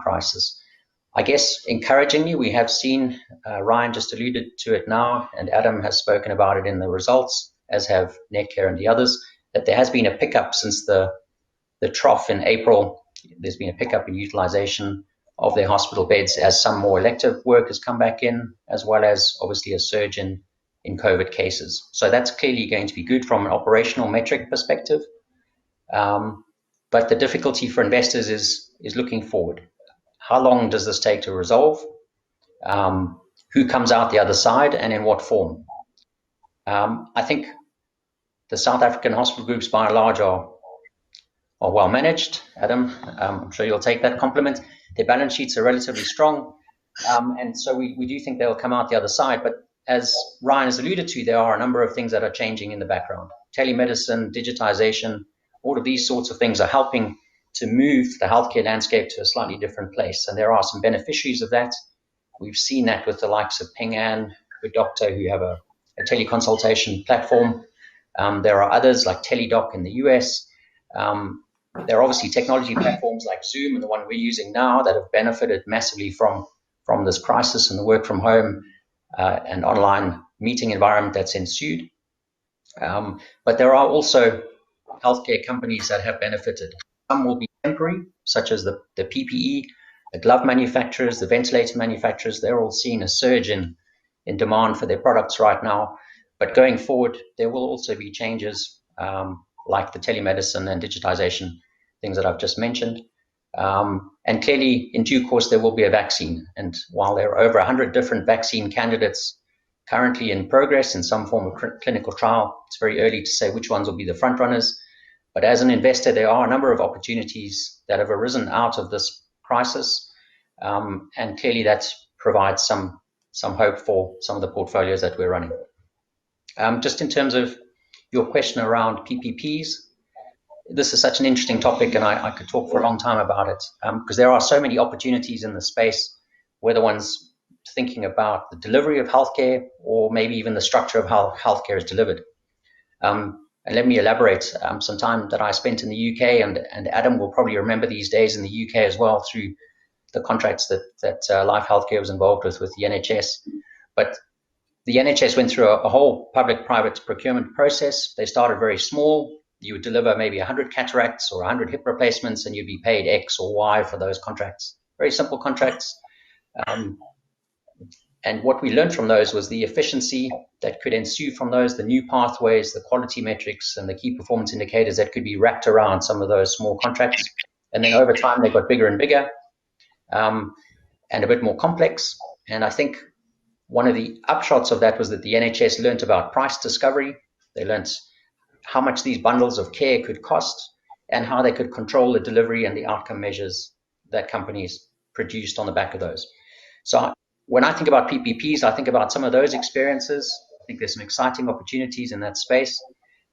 crisis. I guess, encouragingly, we have seen, Ryan just alluded to it now, and Adam has spoken about it in the results, as have Netcare and the others, that there has been a pickup since the trough in April. There's been a pickup in utilization of their hospital beds as some more elective work has come back in, as well as obviously a surge in COVID cases. So that's clearly going to be good from an operational metric perspective. But the difficulty for investors is looking forward. How long does this take to resolve? Who comes out the other side, and in what form? I think the South African hospital groups, by and large, are well managed. Adam, I'm sure you'll take that compliment. Their balance sheets are relatively strong, and so we do think they'll come out the other side. But as Ryan has alluded to, there are a number of things that are changing in the background. Telemedicine, digitization, all of these sorts of things are helping to move the healthcare landscape to a slightly different place. And there are some beneficiaries of that. We've seen that with the likes of Ping An, Good Doctor, who have a teleconsultation platform. There are others like TeleDoc in the US. There are obviously technology platforms like Zoom and the one we're using now that have benefited massively from this crisis and the work from home and online meeting environment that's ensued. But there are also healthcare companies that have benefited. Some will be temporary, such as the PPE, the glove manufacturers, the ventilator manufacturers. They're all seeing a surge in demand for their products right now. But going forward, there will also be changes like the telemedicine and digitization, things that I've just mentioned. And clearly, in due course, there will be a vaccine. And while there are over 100 different vaccine candidates currently in progress in some form of clinical trial, it's very early to say which ones will be the front runners. But as an investor, there are a number of opportunities that have arisen out of this crisis. And clearly, that provides some hope for some of the portfolios that we're running. Just in terms of your question around PPPs, this is such an interesting topic, and I could talk for a long time about it, because there are so many opportunities in the space. we're the ones thinking about the delivery of healthcare, or maybe even the structure of how healthcare is delivered. And let me elaborate. Some time that I spent in the UK, and Adam will probably remember these days in the UK as well, through the contracts that Life Healthcare was involved with the NHS. But the NHS went through a whole public-private procurement process. They started very small. You would deliver maybe 100 cataracts or 100 hip replacements, and you'd be paid X or Y for those contracts. Very simple contracts. And what we learned from those was the efficiency that could ensue from those, the new pathways, the quality metrics, and the key performance indicators that could be wrapped around some of those small contracts. And then over time, they got bigger and bigger, and a bit more complex. And I think one of the upshots of that was that the NHS learned about price discovery. They learned how much these bundles of care could cost, and how they could control the delivery and the outcome measures that companies produced on the back of those. So when I think about PPPs, I think about some of those experiences. I think there's some exciting opportunities in that space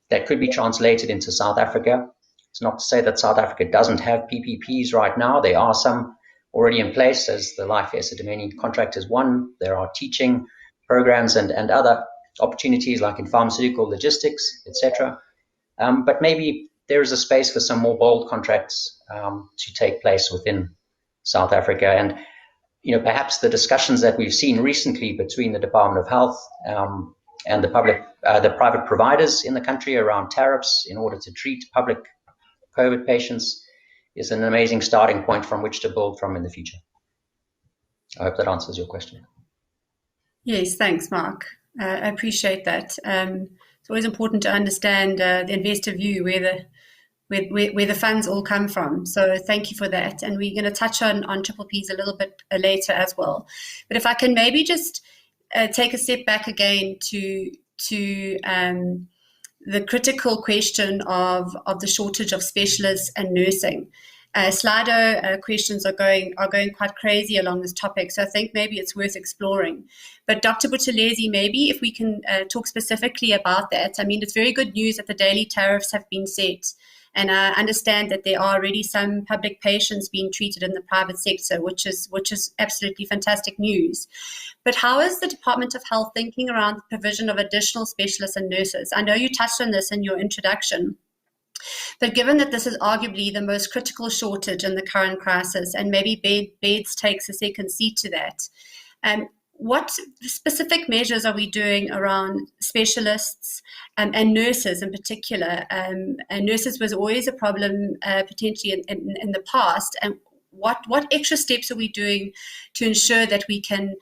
that could be translated into South Africa. It's not to say that South Africa doesn't have PPPs right now. There are some already in place, as the Life Esidimeni contract is one. There are teaching programs and other opportunities like in pharmaceutical logistics, etc. But maybe there is a space for some more bold contracts to take place within South Africa. And perhaps the discussions that we've seen recently between the Department of Health and the private providers in the country around tariffs in order to treat public COVID patients is an amazing starting point from which to build from in the future. I hope that answers your question. Yes, thanks, Mark. I appreciate that. It's always important to understand the investor view, where the funds all come from. So thank you for that. And we're going to touch on triple Ps a little bit later as well. But if I can maybe just take a step back again to the critical question of the shortage of specialists and nursing. Slido questions are going quite crazy along this topic, so I think maybe it's worth exploring. But Dr. Buthelezi, maybe if we can talk specifically about that. I mean, it's very good news that the daily tariffs have been set, and I understand that there are already some public patients being treated in the private sector, which is absolutely fantastic news. But how is the Department of Health thinking around the provision of additional specialists and nurses? I know you touched on this in your introduction, but given that this is arguably the most critical shortage in the current crisis, and maybe beds takes a second seat to that, what specific measures are we doing around specialists and nurses in particular? And nurses was always a problem potentially in the past. And what extra steps are we doing to ensure that we can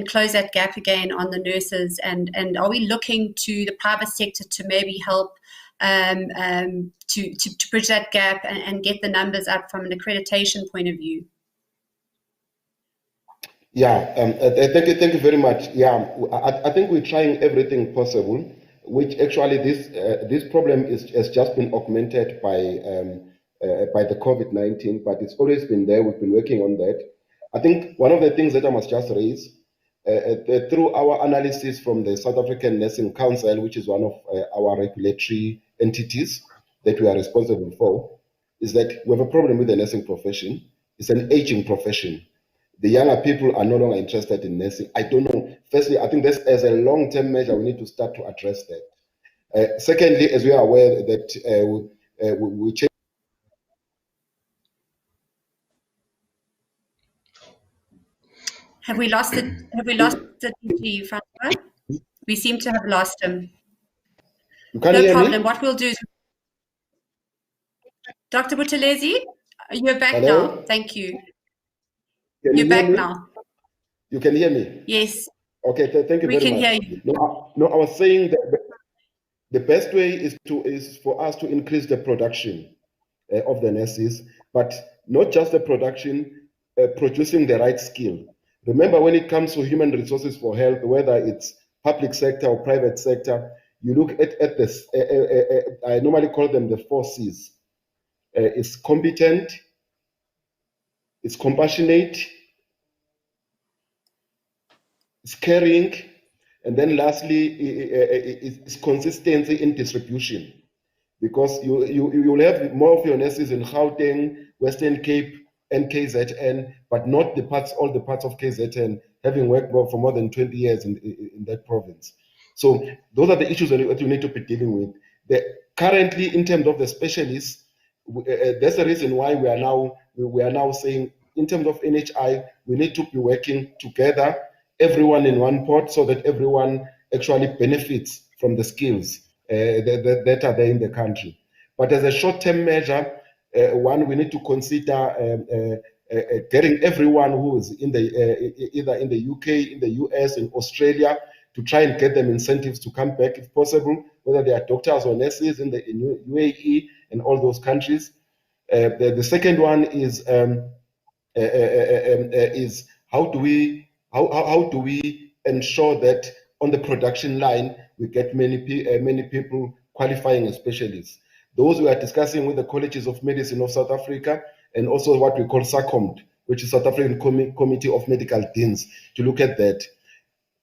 close that gap again on the nurses? And are we looking to the private sector to maybe help to bridge that gap and get the numbers up from an accreditation point of view? Yeah, thank you very much. Yeah, I think we're trying everything possible, which actually this problem has just been augmented by the COVID-19, but it's always been there. We've been working on that. I think one of the things that I must just raise, through our analysis from the South African Nursing Council, which is one of our regulatory entities that we are responsible for, is that we have a problem with the nursing profession. It's an aging profession. The younger people are no longer interested in nursing. I don't know. Firstly, I think this as a long-term measure, we need to start to address that. Secondly, as we are aware that we change. Have we lost the DG, Francois? We seem to have lost him. You can't hear problem. me? What we'll do is, Dr. Buthelezi, you're back Hello? now. Thank you. You're back now. You can hear me? Yes. Okay, thank you very much. We can hear you. No, I was saying that the best way is for us to increase the production of the nurses, but not just the production, producing the right skill. Remember, when it comes to human resources for health, whether it's public sector or private sector, you look at this. I normally call them the 4 C's. It's competent, it's compassionate, it's caring, and then lastly, it's consistency in distribution. Because you'll have more of your nurses in Gauteng, Western Cape, and KZN, but not all the parts of KZN, having worked for more than 20 years in that province. So those are the issues that you need to be dealing with. Currently, in terms of the specialists, that's the reason why we are now saying, in terms of NHI, we need to be working together, everyone in one pot, so that everyone actually benefits from the skills that are there in the country. But as a short-term measure, we need to consider getting everyone who is either in the UK, in the US, in Australia, to try and get them incentives to come back if possible, whether they are doctors or nurses in UAE and all those countries. The second one is how do we ensure that on the production line we get many people qualifying as specialists. Those we are discussing with the colleges of medicine of South Africa, and also what we call SACOMD, which is South African Committee of Medical Deans, to look at that.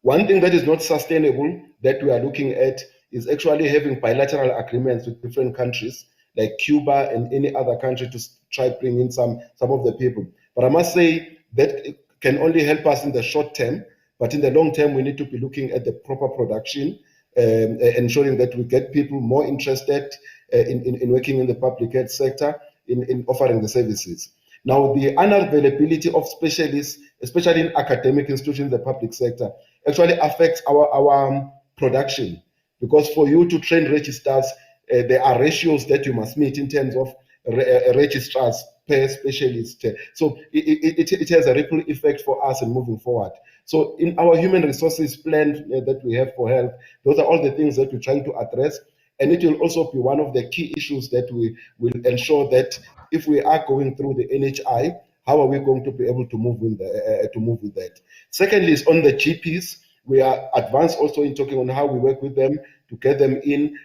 One thing that is not sustainable that we are looking at is actually having bilateral agreements with different countries like Cuba and any other country to try bring in some of the people. But I must say that it can only help us in the short term, but in the long term, we need to be looking at the proper production, ensuring that we get people more interested in working in the public health sector, in offering the services. Now, the unavailability of specialists, especially in academic institutions in the public sector, actually affects our production, because for you to train registrars, there are ratios that you must meet in terms of registrars per specialist. So it has a ripple effect for us in moving forward. So in our human resources plan that we have for health, those are all the things that we're trying to address. And it will also be one of the key issues that we will ensure that if we are going through the NHI, how are we going to be able to move with that? Secondly, is on the GPs. We are advanced also in talking on how we work with them to get them in,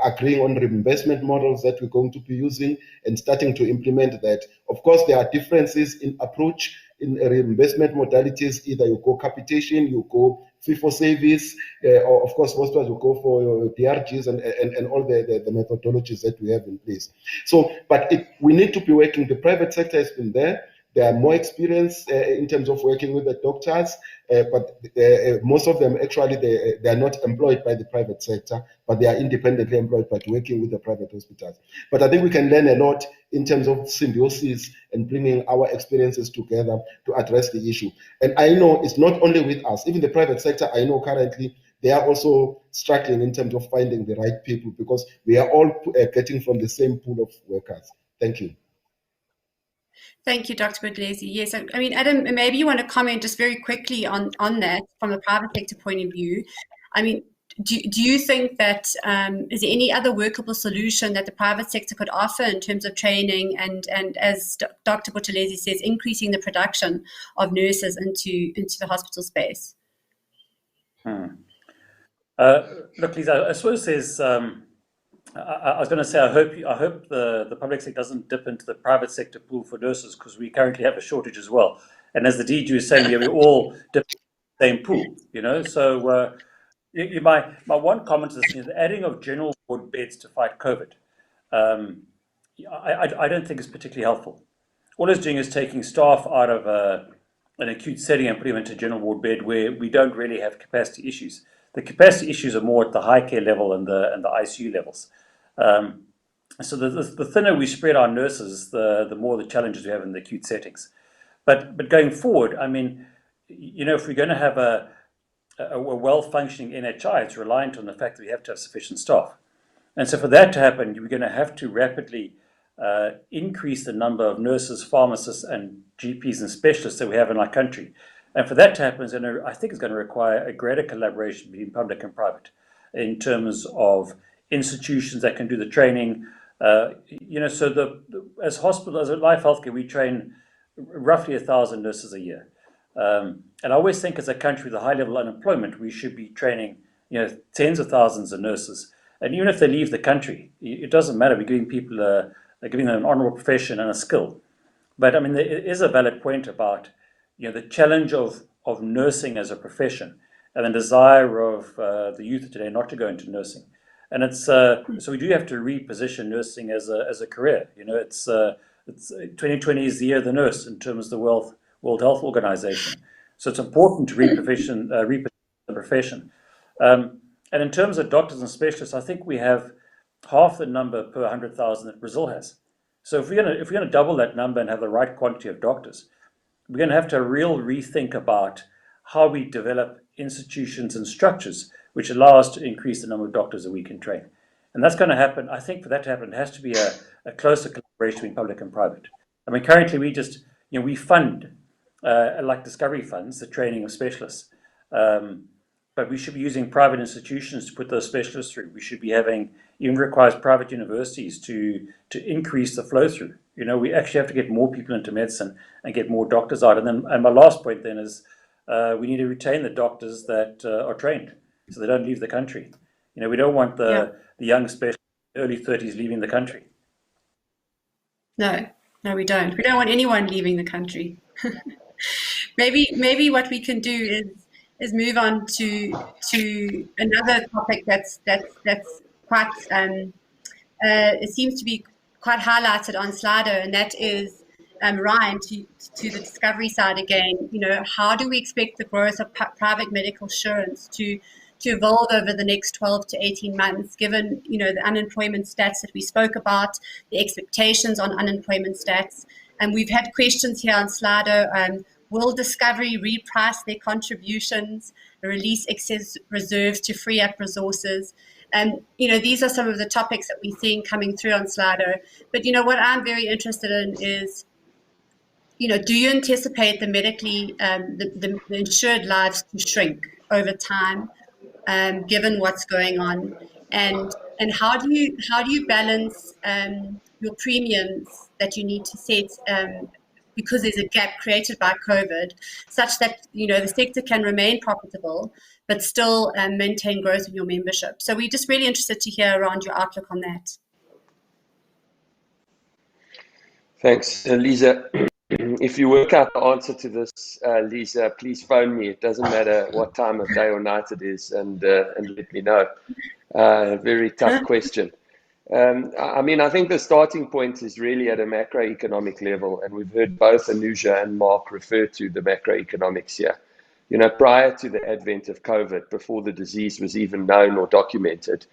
agreeing on reimbursement models that we're going to be using and starting to implement that. Of course, there are differences in approach in reimbursement modalities. Either you go capitation, you go fee-for-service, or of course, most times you go for your DRGs and all the methodologies that we have in place. So, but we need to be working. The private sector has been there. They are more experienced in terms of working with the doctors, but most of them actually they are not employed by the private sector, but they are independently employed but working with the private hospitals. But I think we can learn a lot in terms of symbiosis and bringing our experiences together to address the issue. And I know it's not only with us, even the private sector, I know currently they are also struggling in terms of finding the right people, because we are all getting from the same pool of workers. Thank you. Thank you, Dr. Buthelezi. Yes, I mean, Adam, maybe you want to comment just very quickly on that from a private sector point of view. I mean, do you think that is there any other workable solution that the private sector could offer in terms of training and as Dr. Buthelezi says, increasing the production of nurses into the hospital space? Look, Lisa, I suppose there's. I was going to say, I hope the public sector doesn't dip into the private sector pool for nurses, because we currently have a shortage as well. And as the DG is saying, we all dip in the same pool, you know. So my one comment is this: the adding of general ward beds to fight COVID, I don't think is particularly helpful. All it's doing is taking staff out of an acute setting and putting them into a general ward bed where we don't really have capacity issues. The capacity issues are more at the high care level and the ICU levels. So the thinner we spread our nurses, the more the challenges we have in the acute settings. But going forward, I mean, you know, if we're going to have a well-functioning NHI, it's reliant on the fact that we have to have sufficient staff. And so for that to happen, we're going to have to rapidly increase the number of nurses, pharmacists, and GPs and specialists that we have in our country. And for that to happen, I think it's going to require a greater collaboration between public and private in terms of institutions that can do the training. You know, so as hospitals, as Life Healthcare, we train roughly 1,000 nurses a year. And I always think as a country with a high level of unemployment, we should be training, you know, tens of thousands of nurses. And even if they leave the country, it doesn't matter. We're giving people, giving them an honorable profession and a skill. But I mean, there is a valid point about, you know, the challenge of nursing as a profession and the desire of the youth of today not to go into nursing. And it's so we do have to reposition nursing as a career. You know, it's 2020 is the year of the nurse in terms of the World Health Organization. So it's important to reposition the profession. And in terms of doctors and specialists, I think we have half the number per 100,000 that Brazil has. So if we're going to double that number and have the right quantity of doctors, we're going to have to have a real rethink about how we develop institutions and structures which allow us to increase the number of doctors that we can train. And that's going to happen. I think for that to happen, it has to be a closer collaboration between public and private. I mean, currently we fund, like discovery funds, the training of specialists. But we should be using private institutions to put those specialists through. We should be even requires private universities to increase the flow through. We actually have to get more people into medicine and get more doctors out. And my last point then is we need to retain the doctors that are trained so they don't leave the country. We don't want the young specialists, early 30s, leaving the country. No, we don't. We don't want anyone leaving the country. Maybe what we can do is move on to another topic that's quite it seems to be quite highlighted on Slido, and that is Ryan, to the discovery side again. How do we expect the growth of private medical insurance to evolve over the next 12 to 18 months, given the unemployment stats that we spoke about, the expectations on unemployment stats, and we've had questions here on Slido. Will Discovery reprice their contributions, release excess reserves to free up resources? These are some of the topics that we're seeing coming through on Slido. But what I'm very interested in is, do you anticipate the medically the insured lives to shrink over time, given what's going on, and how do you balance your premiums that you need to set? Because there's a gap created by COVID, such that the sector can remain profitable, but still maintain growth in your membership. So we're just really interested to hear around your outlook on that. Thanks, Lisa. If you work out the answer to this, Lisa, please phone me. It doesn't matter what time of day or night it is, and let me know. Very tough question. I think the starting point is really at a macroeconomic level, and we've heard both Anusha and Mark refer to the macroeconomics here. Prior to the advent of COVID, before the disease was even known or documented,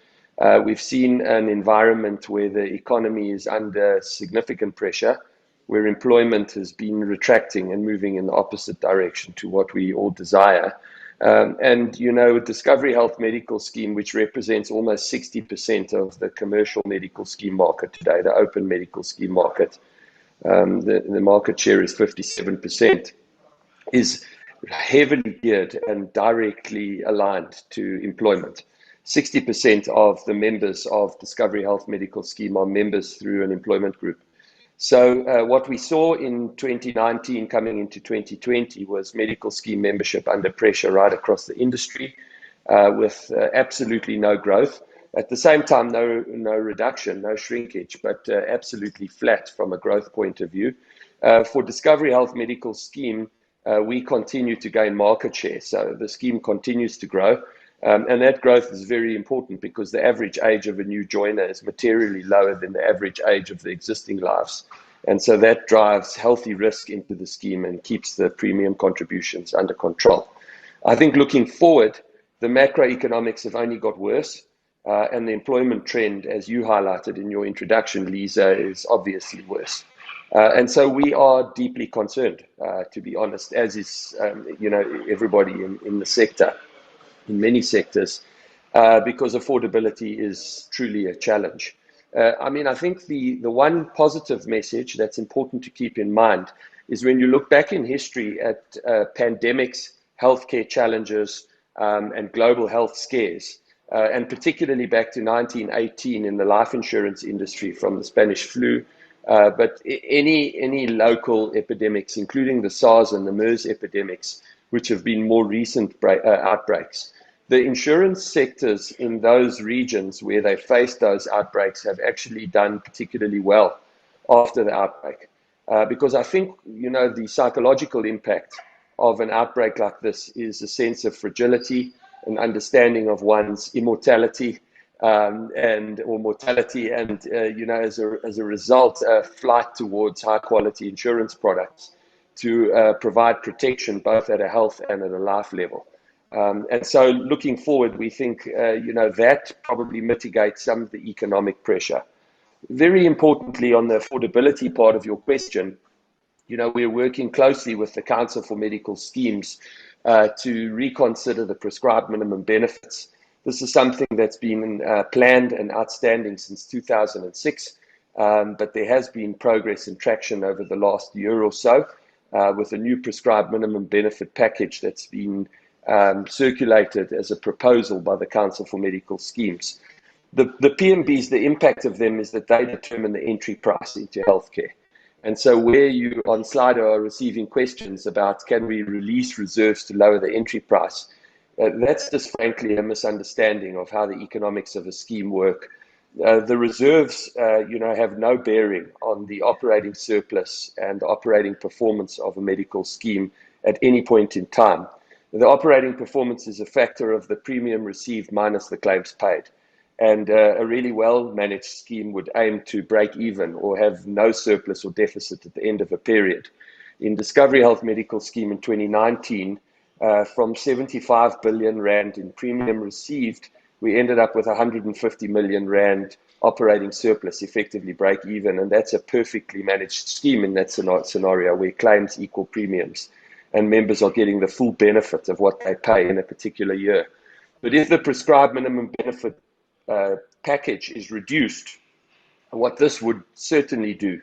we've seen an environment where the economy is under significant pressure, where employment has been retracting and moving in the opposite direction to what we all desire. Discovery Health Medical Scheme, which represents almost 60% of the commercial medical scheme market today, the open medical scheme market, the market share is 57%, is heavily geared and directly aligned to employment. 60% of the members of Discovery Health Medical Scheme are members through an employment group. So what we saw in 2019 coming into 2020 was medical scheme membership under pressure right across the industry, with absolutely no growth. At the same time, no reduction, no shrinkage, but absolutely flat from a growth point of view. For Discovery Health Medical Scheme, we continue to gain market share. So the scheme continues to grow. And that growth is very important because the average age of a new joiner is materially lower than the average age of the existing lives. And so that drives healthy risk into the scheme and keeps the premium contributions under control. I think looking forward, the macroeconomics have only got worse. And the employment trend, as you highlighted in your introduction, Lisa, is obviously worse. And so we are deeply concerned, to be honest, as is everybody in the sector. In many sectors, because affordability is truly a challenge. I think the one positive message that's important to keep in mind is when you look back in history at pandemics, healthcare challenges, and global health scares, and particularly back to 1918 in the life insurance industry from the Spanish flu, but any local epidemics, including the SARS and the MERS epidemics, which have been more recent outbreaks. The insurance sectors in those regions where they faced those outbreaks have actually done particularly well after the outbreak. Because I think, the psychological impact of an outbreak like this is a sense of fragility, an understanding of one's immortality, and or mortality, and as a result, a flight towards high quality insurance products to provide protection both at a health and at a life level. And so looking forward, we think that probably mitigates some of the economic pressure. Very importantly, on the affordability part of your question, we're working closely with the Council for Medical Schemes to reconsider the prescribed minimum benefits. This is something that's been planned and outstanding since 2006, but there has been progress and traction over the last year or so with a new prescribed minimum benefit package that's been circulated as a proposal by the Council for Medical Schemes. The PMBs, the impact of them is that they determine the entry price into healthcare. And so where you on Slido are receiving questions about can we release reserves to lower the entry price, that's just frankly a misunderstanding of how the economics of a scheme work. The reserves, have no bearing on the operating surplus and operating performance of a medical scheme at any point in time. The operating performance is a factor of the premium received minus the claims paid. And a really well-managed scheme would aim to break even or have no surplus or deficit at the end of a period. In Discovery Health Medical Scheme in 2019, from 75 billion Rand in premium received, we ended up with 150 million Rand operating surplus, effectively break even. And that's a perfectly managed scheme in that scenario where claims equal premiums and members are getting the full benefit of what they pay in a particular year. But if the prescribed minimum benefit package is reduced, what this would certainly do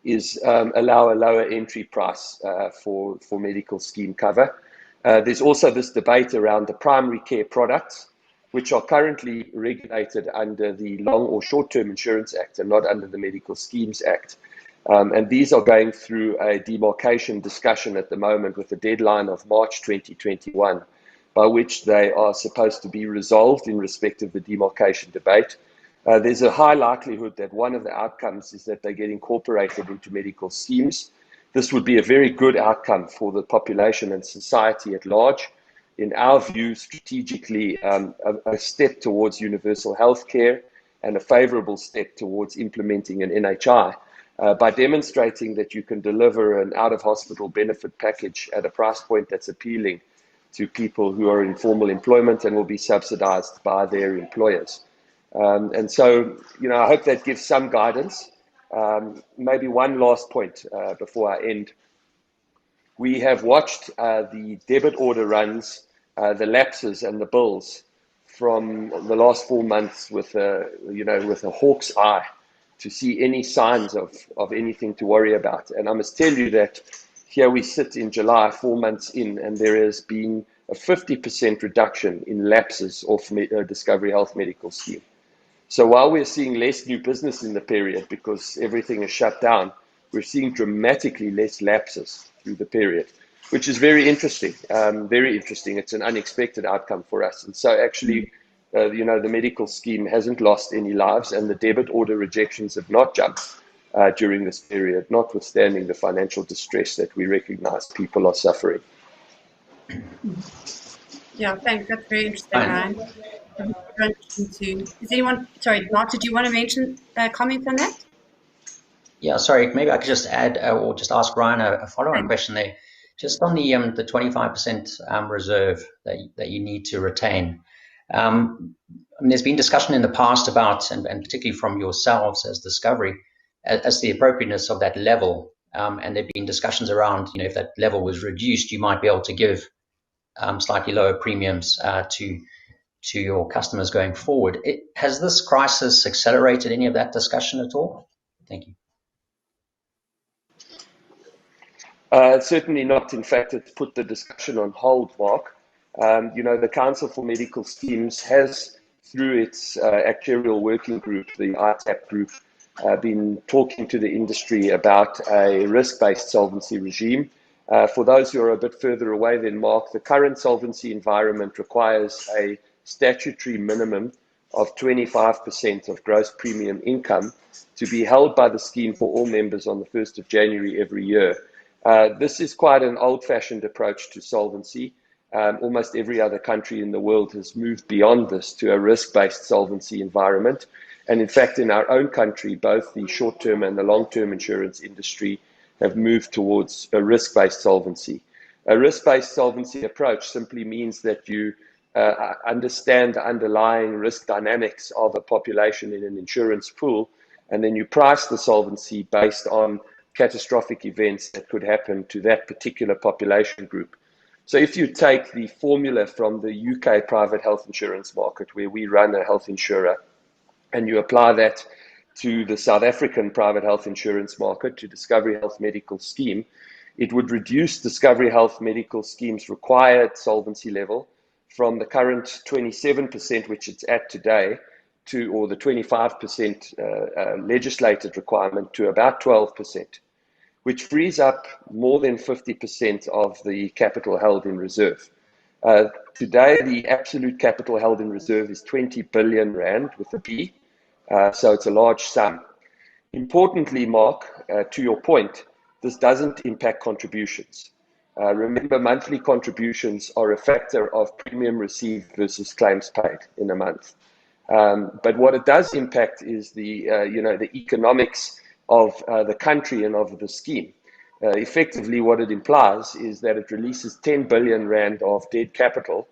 is allow a lower entry price for medical scheme cover. There's also this debate around the primary care products, which are currently regulated under the Long or Short-Term Insurance Act and not under the Medical Schemes Act. And these are going through a demarcation discussion at the moment with a deadline of March 2021. By which they are supposed to be resolved in respect of the demarcation debate. There's a high likelihood that one of the outcomes is that they get incorporated into medical schemes. This would be a very good outcome for the population and society at large. In our view, strategically, a step towards universal health care and a favorable step towards implementing an NHI by demonstrating that you can deliver an out-of-hospital benefit package at a price point that's appealing to people who are in formal employment and will be subsidized by their employers. And so, I hope that gives some guidance. Maybe one last point before I end. We have watched the debit order runs, the lapses and the bills from the last 4 months with a hawk's eye to see any signs of anything to worry about. And I must tell you that here we sit in July, 4 months in, and there has been a 50% reduction in lapses of Discovery Health Medical Scheme. So while we're seeing less new business in the period because everything is shut down, we're seeing dramatically less lapses through the period, which is very interesting. Very interesting. It's an unexpected outcome for us. And so actually, the medical scheme hasn't lost any lives, and the debit order rejections have not jumped during this period, notwithstanding the financial distress that we recognize people are suffering. Yeah, thanks. That's very interesting, Ryan. Is anyone, sorry, Mark, did you want to mention comments on that? Yeah, sorry, maybe I could just add or just ask Ryan a follow-on question there. Just on the 25% reserve that you need to retain. There's been discussion in the past about, and particularly from yourselves as Discovery, as the appropriateness of that level. And there have been discussions around, if that level was reduced, you might be able to give slightly lower premiums to your customers going forward. Has this crisis accelerated any of that discussion at all? Thank you. Certainly not. In fact, it's put the discussion on hold, Mark. The Council for Medical Schemes has, through its actuarial working group, the ITAP group, been talking to the industry about a risk-based solvency regime. For those who are a bit further away than Mark, the current solvency environment requires a statutory minimum of 25% of gross premium income to be held by the scheme for all members on the 1st of January every year. This is quite an old-fashioned approach to solvency. Almost every other country in the world has moved beyond this to a risk-based solvency environment. And in fact, in our own country, both the short-term and the long-term insurance industry have moved towards a risk-based solvency. A risk-based solvency approach simply means that you understand the underlying risk dynamics of a population in an insurance pool, and then you price the solvency based on catastrophic events that could happen to that particular population group. So if you take the formula from the UK private health insurance market, where we run a health insurer, and you apply that to the South African private health insurance market, to Discovery Health Medical Scheme, it would reduce Discovery Health Medical Scheme's required solvency level from the current 27%, which it's at today, or the 25% legislated requirement, to about 12%, which frees up more than 50% of the capital held in reserve. Today, the absolute capital held in reserve is 20 billion rand with a B, so it's a large sum. Importantly, Mark, to your point, this doesn't impact contributions. Remember, monthly contributions are a factor of premium received versus claims paid in a month. But what it does impact is the economics of the country and of the scheme. Effectively, what it implies is that it releases 10 billion rand of dead capital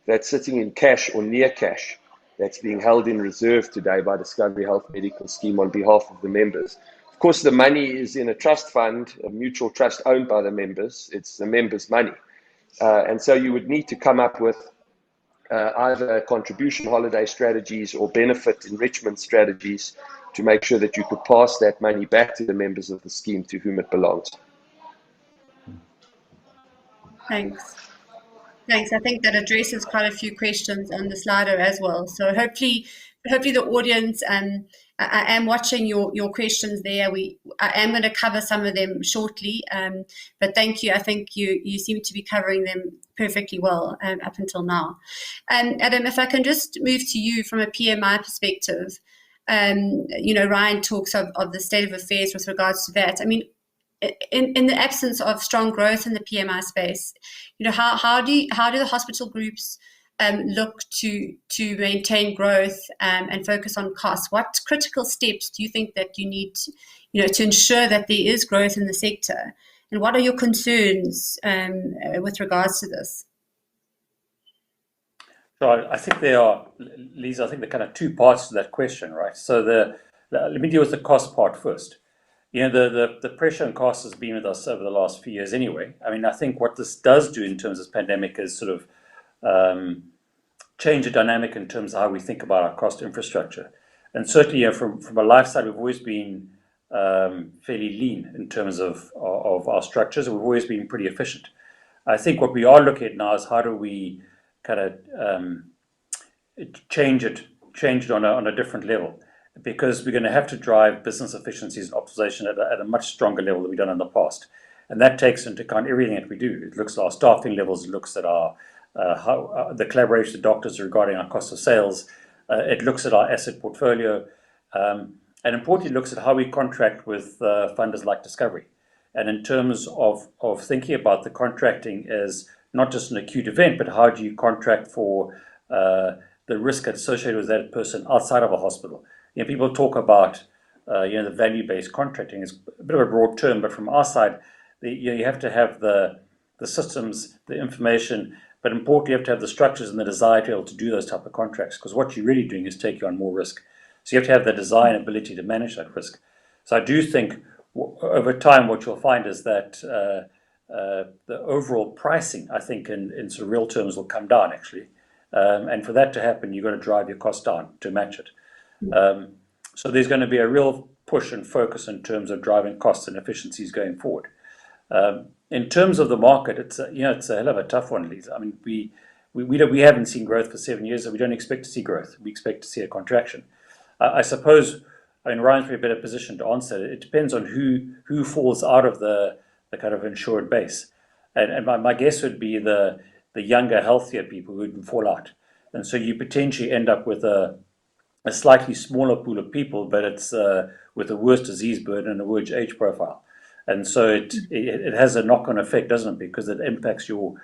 that's sitting in cash or near cash, that's being held in reserve today by Discovery Health Medical Scheme on behalf of the members. Of course, the money is in a trust fund, a mutual trust owned by the members. It's the members' money. And so you would need to come up with either contribution holiday strategies or benefit enrichment strategies to make sure that you could pass that money back to the members of the scheme to whom it belongs. Thanks. Thanks. I think that addresses quite a few questions on the slido as well. So hopefully the audience, I am watching your questions there. I am going to cover some of them shortly, but thank you. I think you seem to be covering them perfectly well up until now. Adam, if I can just move to you from a PMI perspective, Ryan talks of the state of affairs with regards to that. I mean, in the absence of strong growth in the PMI space, how do the hospital groups look to maintain growth and focus on costs? What critical steps do you think that you need to ensure that there is growth in the sector? And what are your concerns with regards to this? So I think there are, Lisa, I think there are kind of two parts to that question, right? So let me deal with the cost part first. The pressure on costs has been with us over the last few years anyway. I mean, I think what this does do in terms of this pandemic is sort of change the dynamic in terms of how we think about our cost infrastructure. And certainly, from a life side, we've always been fairly lean in terms of our structures. We've always been pretty efficient. I think what we are looking at now is how do we kind of change it on a different level, because we're going to have to drive business efficiencies and optimization at a much stronger level than we've done in the past. And that takes into account everything that we do. It looks at our staffing levels, it looks at our the collaboration with doctors regarding our cost of sales, it looks at our asset portfolio, and importantly looks at how we contract with funders like Discovery. And in terms of thinking about the contracting as not just an acute event, but how do you contract for the risk associated with that person outside of a hospital? People talk about the value-based contracting is a bit of a broad term, but from our side, you have to have the systems, the information, but importantly, you have to have the structures and the desire to be able to do those type of contracts, because what you're really doing is take you on more risk. So you have to have the desire and ability to manage that risk. So I do think over time, what you'll find is that the overall pricing, I think, in sort of real terms, will come down actually. And for that to happen, you've got to drive your cost down to match it. So there's going to be a real push and focus in terms of driving costs and efficiencies going forward. In terms of the market, it's a hell of a tough one, Lisa. I mean, we haven't seen growth for 7 years, and we don't expect to see growth. We expect to see a contraction. I suppose, Ryan's in a better position to answer. It depends on who falls out of the kind of insured base, and my guess would be the younger, healthier people who would fall out, and so you potentially end up with a slightly smaller pool of people, but it's with a worse disease burden and a worse age profile. And so it has a knock-on effect, doesn't it? Because it impacts your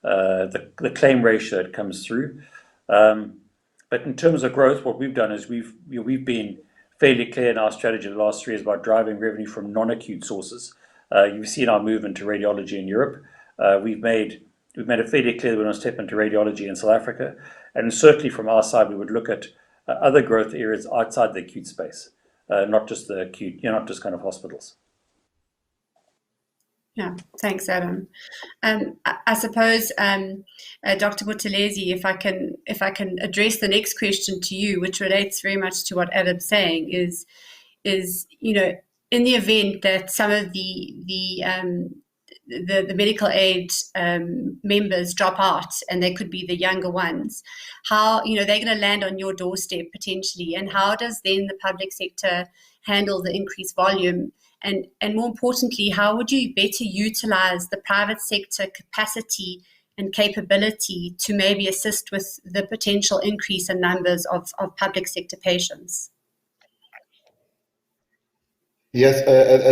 the claim ratio that comes through. But in terms of growth, what we've done is we've been fairly clear in our strategy the last 3 years about driving revenue from non-acute sources. You've seen our movement to radiology in Europe. We've made it fairly clear that we want to step into radiology in South Africa, and certainly from our side, we would look at other growth areas outside the acute space, not just the acute, not just kind of hospitals. Yeah, thanks, Adam. I suppose, Dr. Buthelezi, if I can address the next question to you, which relates very much to what Adam's saying, is in the event that some of the medical aid members drop out, and they could be the younger ones, how they're going to land on your doorstep potentially, and how does then the public sector handle the increased volume? And more importantly, how would you better utilize the private sector capacity and capability to maybe assist with the potential increase in numbers of public sector patients? Yes,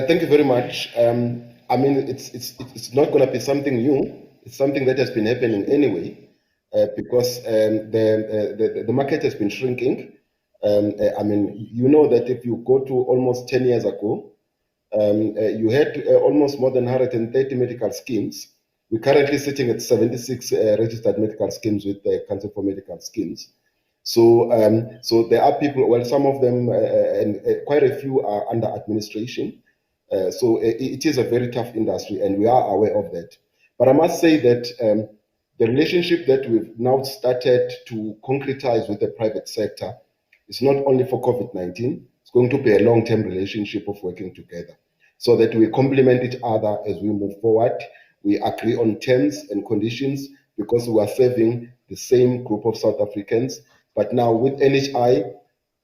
thank you very much. I mean, it's not going to be something new. It's something that has been happening anyway, because the market has been shrinking. I mean, you know that if you go to almost 10 years ago, you had almost more than 130 medical schemes. We're currently sitting at 76 registered medical schemes with the Council for Medical Schemes. So there are people, well, some of them and quite a few are under administration. So it is a very tough industry, and we are aware of that. But I must say that the relationship that we've now started to concretize with the private sector is not only for COVID-19, it's going to be a long-term relationship of working together so that we complement each other as we move forward. We agree on terms and conditions because we are serving the same group of South Africans. But now with NHI,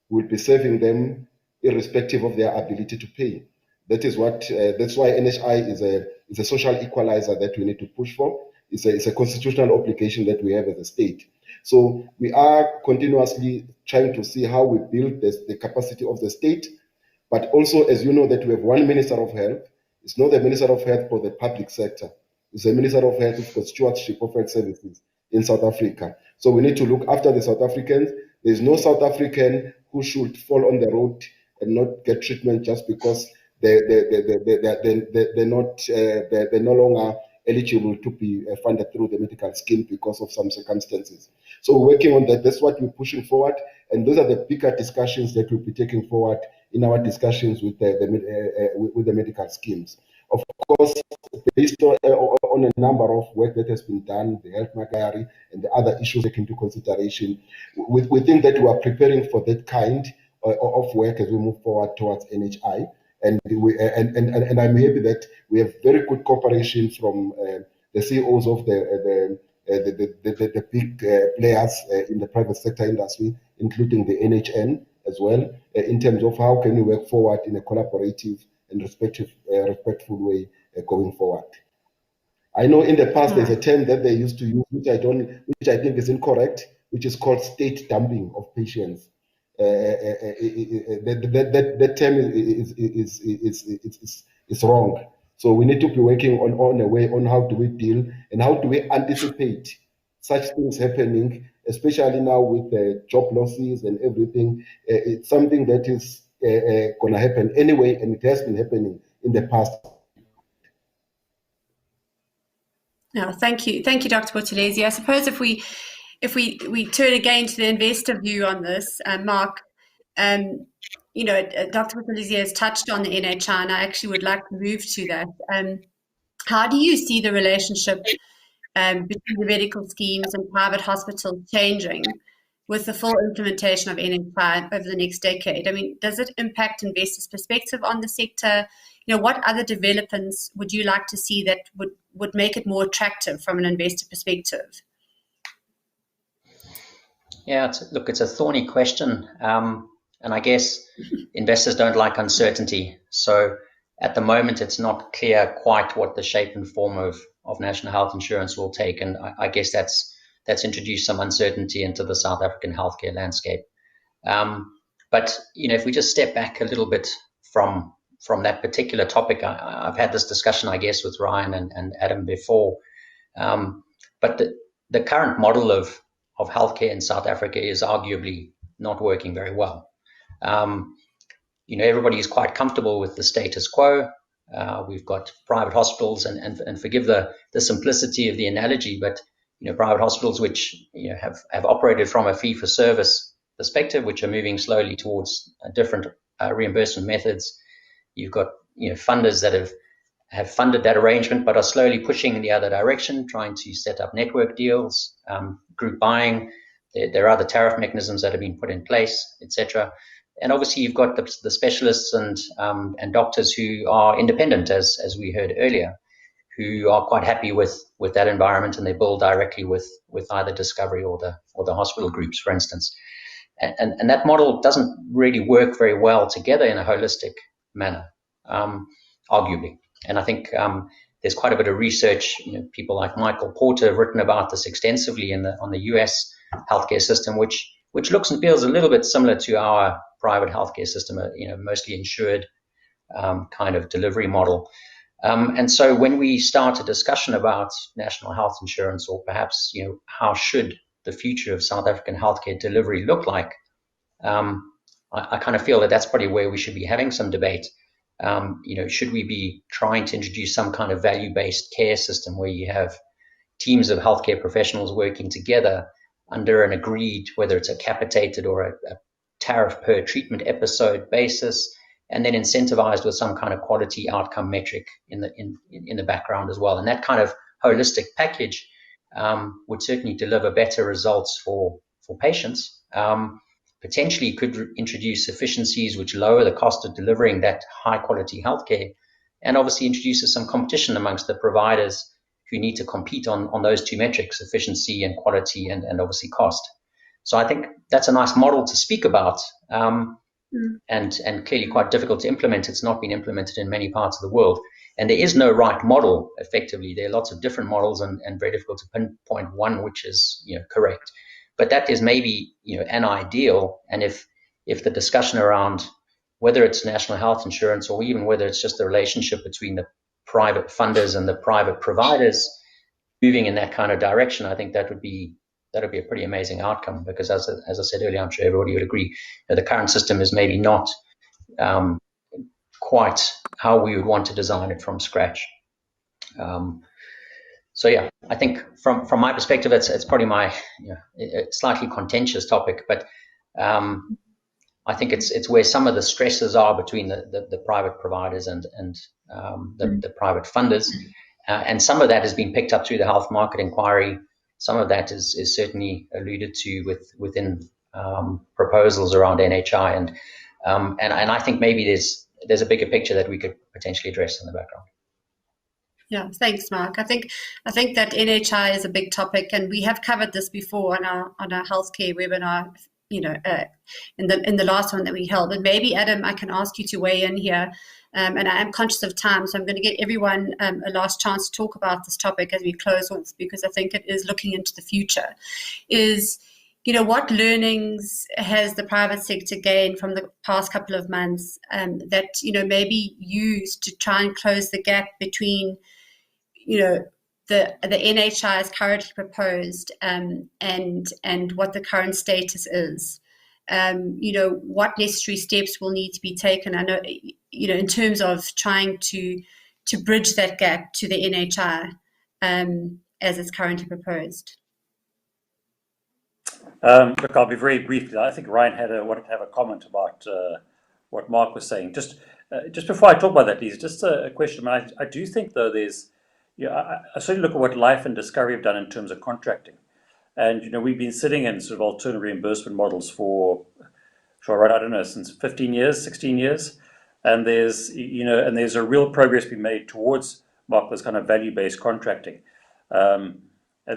we'll be serving them irrespective of their ability to pay. That's why NHI is a social equalizer that we need to push for. It's a constitutional obligation that we have as a state. So we are continuously trying to see how we build the capacity of the state, but also, as you know, that we have one Minister of Health. It's not the Minister of Health for the public sector. It's the Minister of Health for stewardship of health services in South Africa. So we need to look after the South Africans. There's no South African who should fall on the road and not get treatment just because they're no longer eligible to be funded through the medical scheme because of some circumstances. So we're working on that. That's what we're pushing forward. And those are the bigger discussions that we'll be taking forward in our discussions with the medical schemes. Of course, based on a number of work that has been done, the health diary and the other issues taken into consideration, we think that we are preparing for that kind of work as we move forward towards NHI. And I'm happy that we have very good cooperation from the CEOs of the big players in the private sector industry, including the NHN as well, in terms of how can we work forward in a collaborative and respectful way going forward. I know in the past there's a term that they used to use, which I think is incorrect, which is called state dumping of patients. That term is wrong. So we need to be working on a way on how do we deal and how do we anticipate such things happening, especially now with the job losses and everything. It's something that is going to happen anyway, and it has been happening in the past. No, thank you, Dr. Buthelezi. I suppose if we turn again to the investor view on this, Mark, Dr. Buthelezi has touched on the NHI, and I actually would like to move to that. How do you see the relationship between the medical schemes and private hospitals changing with the full implementation of NHI over the next decade? I mean, does it impact investors' perspective on the sector? What other developments would you like to see that would make it more attractive from an investor perspective? Yeah, it's a thorny question. And I guess investors don't like uncertainty. So at the moment, it's not clear quite what the shape and form of national health insurance will take. And I guess that's introduced some uncertainty into the South African healthcare landscape. But, if we just step back a little bit from that particular topic, I've had this discussion, I guess, with Ryan and Adam before. But the current model of healthcare in South Africa is arguably not working very well. Everybody is quite comfortable with the status quo. We've got private hospitals, and forgive the simplicity of the analogy, but private hospitals which have operated from a fee-for-service perspective, which are moving slowly towards different reimbursement methods. You've got funders that have funded that arrangement, but are slowly pushing in the other direction, trying to set up network deals, group buying. There are other tariff mechanisms that have been put in place, etc. And obviously, you've got the specialists and doctors who are independent, as we heard earlier, who are quite happy with that environment, and they bill directly with either Discovery or the hospital groups, for instance. And that model doesn't really work very well together in a holistic manner, arguably. And I think there's quite a bit of research. People like Michael Porter have written about this extensively on the US healthcare system, which looks and feels a little bit similar to our private healthcare system, mostly insured kind of delivery model. And so when we start a discussion about national health insurance, or perhaps how should the future of South African healthcare delivery look like, I kind of feel that that's probably where we should be having some debate. Should we be trying to introduce some kind of value-based care system where you have teams of healthcare professionals working together under an agreed, whether it's a capitated or a tariff per treatment episode basis, and then incentivized with some kind of quality outcome metric in the background as well. And that kind of holistic package would certainly deliver better results for patients. Potentially could introduce efficiencies which lower the cost of delivering that high quality healthcare, and obviously introduces some competition amongst the providers who need to compete on those two metrics, efficiency and quality, and obviously cost. So I think that's a nice model to speak about, and clearly quite difficult to implement. It's not been implemented in many parts of the world, and there is no right model. Effectively, there are lots of different models, and very difficult to pinpoint one which is correct. But that is maybe an ideal. And if the discussion around whether it's national health insurance, or even whether it's just the relationship between the private funders and the private providers moving in that kind of direction, I think that would be a pretty amazing outcome. Because as I said earlier, I'm sure everybody would agree that the current system is maybe not quite how we would want to design it from scratch. So yeah, I think from my perspective, it's probably my slightly contentious topic, but I think it's where some of the stresses are between the private providers and the private funders, and some of that has been picked up through the health market inquiry. Some of that is certainly alluded to within proposals around NHI, and I think maybe there's a bigger picture that we could potentially address in the background. Yeah, thanks, Mark. I think that NHI is a big topic, and we have covered this before on our healthcare webinar. In the last one that we held. But maybe, Adam, I can ask you to weigh in here. And I am conscious of time, so I'm going to get everyone a last chance to talk about this topic as we close off, because I think it is looking into the future. What learnings has the private sector gained from the past couple of months that maybe used to try and close the gap between the NHI is currently proposed and what the current status is. What necessary steps will need to be taken. I know, in terms of trying to bridge that gap to the NHI as it's currently proposed. Look, I'll be very brief. I think Ryan wanted to have a comment about what Mark was saying. Just before I talk about that, Lisa, just a question. I do think, though, there's I certainly look at what Life and Discovery have done in terms of contracting. And, we've been sitting in sort of alternative reimbursement models for, I don't know, since 15 years, 16 years. And there's a real progress being made towards, Mark, this kind of value-based contracting. And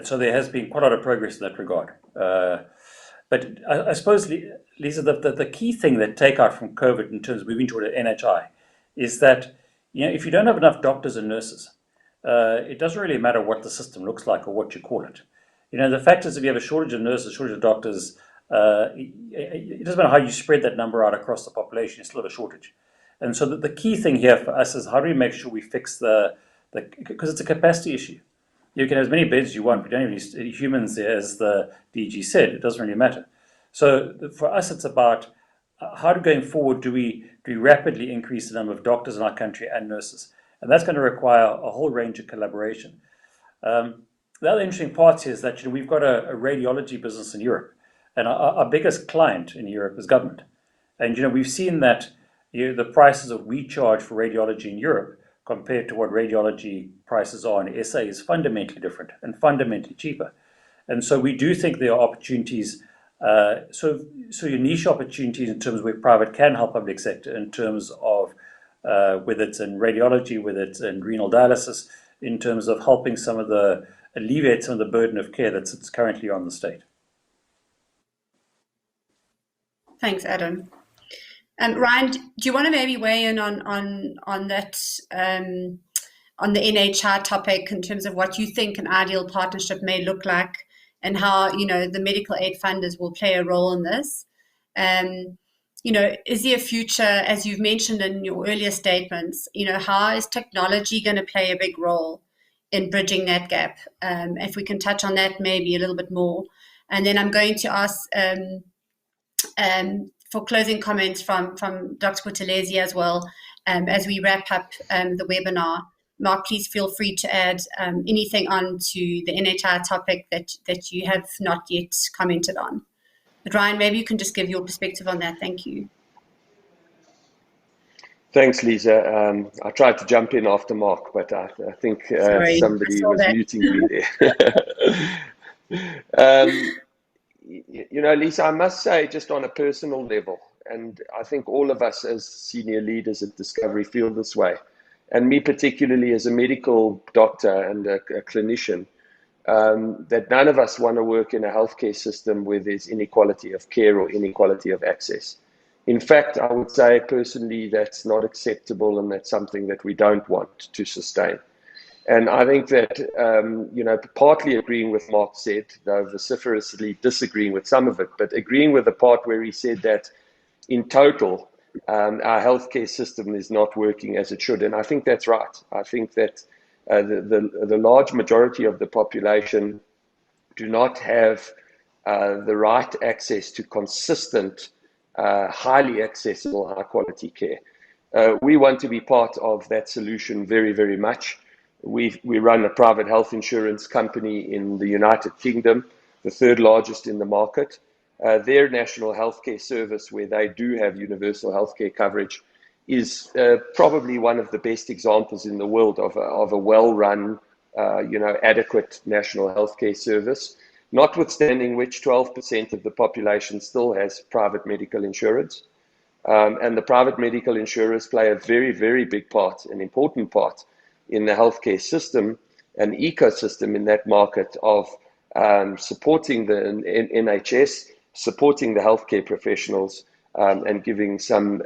so there has been quite a lot of progress in that regard. But I suppose, Lisa, the key thing that take out from COVID in terms of moving toward an NHI is that, if you don't have enough doctors and nurses, it doesn't really matter what the system looks like or what you call it. The fact is, if you have a shortage of nurses, shortage of doctors, it doesn't matter how you spread that number out across the population, you still have a shortage. And so the key thing here for us is how do we make sure we fix because it's a capacity issue. You can have as many beds as you want, but you don't have any humans there, as the DG said. It doesn't really matter. So for us, it's about how going forward do we rapidly increase the number of doctors in our country and nurses, and that's going to require a whole range of collaboration. The other interesting part is that we've got a radiology business in Europe, and our biggest client in Europe is government. And we've seen that the prices that we charge for radiology in Europe compared to what radiology prices are in SA is fundamentally different and fundamentally cheaper. And so we do think there are opportunities, so your niche opportunities in terms of where private can help public sector, in terms of whether it's in radiology, whether it's in renal dialysis, in terms of helping alleviate some of the burden of care that's currently on the state. Thanks, Adam. Ryan, do you want to maybe weigh in on that, on the NHI topic, in terms of what you think an ideal partnership may look like, and how the medical aid funders will play a role in this? Is there a future, as you've mentioned in your earlier statements? How is technology going to play a big role in bridging that gap? If we can touch on that maybe a little bit more, and then I'm going to ask for closing comments from Dr. Buthelezi as well, as we wrap up the webinar. Mark, please feel free to add anything on to the NHI topic that you have not yet commented on. But Ryan, maybe you can just give your perspective on that. Thank you. Thanks, Lisa. I tried to jump in after Mark, but I think somebody was muting me there. Lisa, I must say, just on a personal level, and I think all of us as senior leaders at Discovery feel this way, and me particularly as a medical doctor and a clinician, that none of us want to work in a healthcare system where there's inequality of care or inequality of access. In fact, I would say personally that's not acceptable, and that's something that we don't want to sustain. And I think that, partly agreeing with Mark said, though vociferously disagreeing with some of it, but agreeing with the part where he said that in total, our healthcare system is not working as it should. And I think that's right. I think that the large majority of the population do not have the right access to consistent, highly accessible, high quality care. We want to be part of that solution very, very much. We run a private health insurance company in the United Kingdom, the third largest in the market. Their national healthcare service, where they do have universal healthcare coverage, is probably one of the best examples in the world of a well-run, adequate national healthcare service, notwithstanding which 12% of the population still has private medical insurance. And the private medical insurers play a very, very big part, an important part, in the healthcare system, an ecosystem in that market of supporting the NHS, supporting the healthcare professionals, and giving some,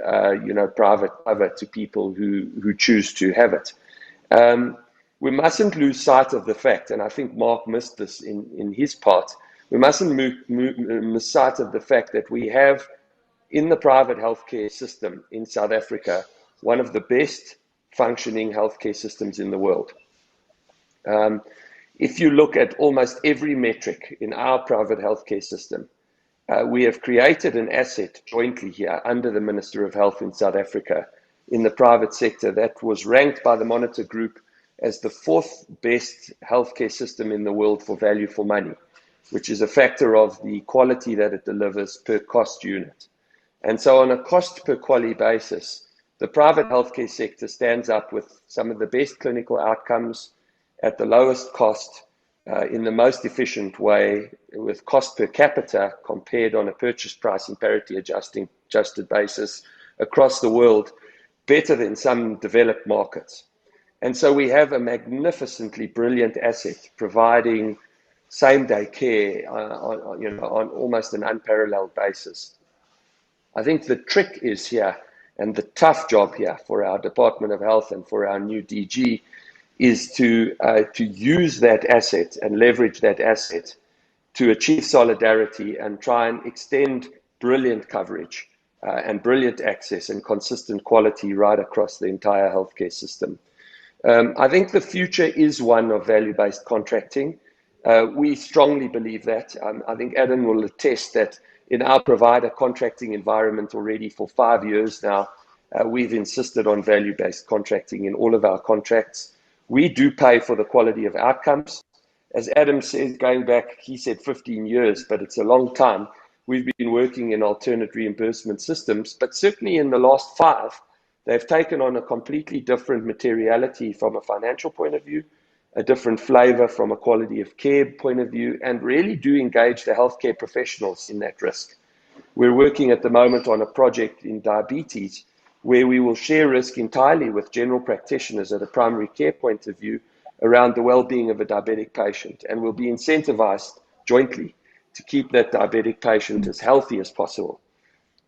private cover to people who choose to have it. We mustn't lose sight of the fact, and I think Mark missed this in his part, we mustn't miss sight of the fact that we have in the private healthcare system in South Africa one of the best functioning healthcare systems in the world. If you look at almost every metric in our private healthcare system, we have created an asset jointly here under the Minister of Health in South Africa in the private sector that was ranked by the Monitor Group as the 4th best healthcare system in the world for value for money, which is a factor of the quality that it delivers per cost unit. And so on a cost per quality basis, the private healthcare sector stands up with some of the best clinical outcomes at the lowest cost, in the most efficient way, with cost per capita compared on a purchase price and parity adjusted basis across the world, better than some developed markets. And so we have a magnificently brilliant asset providing same-day care on almost an unparalleled basis. I think the trick is here, and the tough job here for our Department of Health and for our new DG is to use that asset and leverage that asset to achieve solidarity and try and extend brilliant coverage and brilliant access and consistent quality right across the entire healthcare system. I think the future is one of value-based contracting. We strongly believe that. I think Adam will attest that in our provider contracting environment already for 5 years now, we've insisted on value-based contracting in all of our contracts. We do pay for the quality of outcomes. As Adam said, going back, he said 15 years, but it's a long time. We've been working in alternate reimbursement systems, but certainly in the last 5, they've taken on a completely different materiality from a financial point of view, a different flavor from a quality of care point of view, and really do engage the healthcare professionals in that risk. We're working at the moment on a project in diabetes where we will share risk entirely with general practitioners at a primary care point of view around the well-being of a diabetic patient, and will be incentivized jointly to keep that diabetic patient as healthy as possible.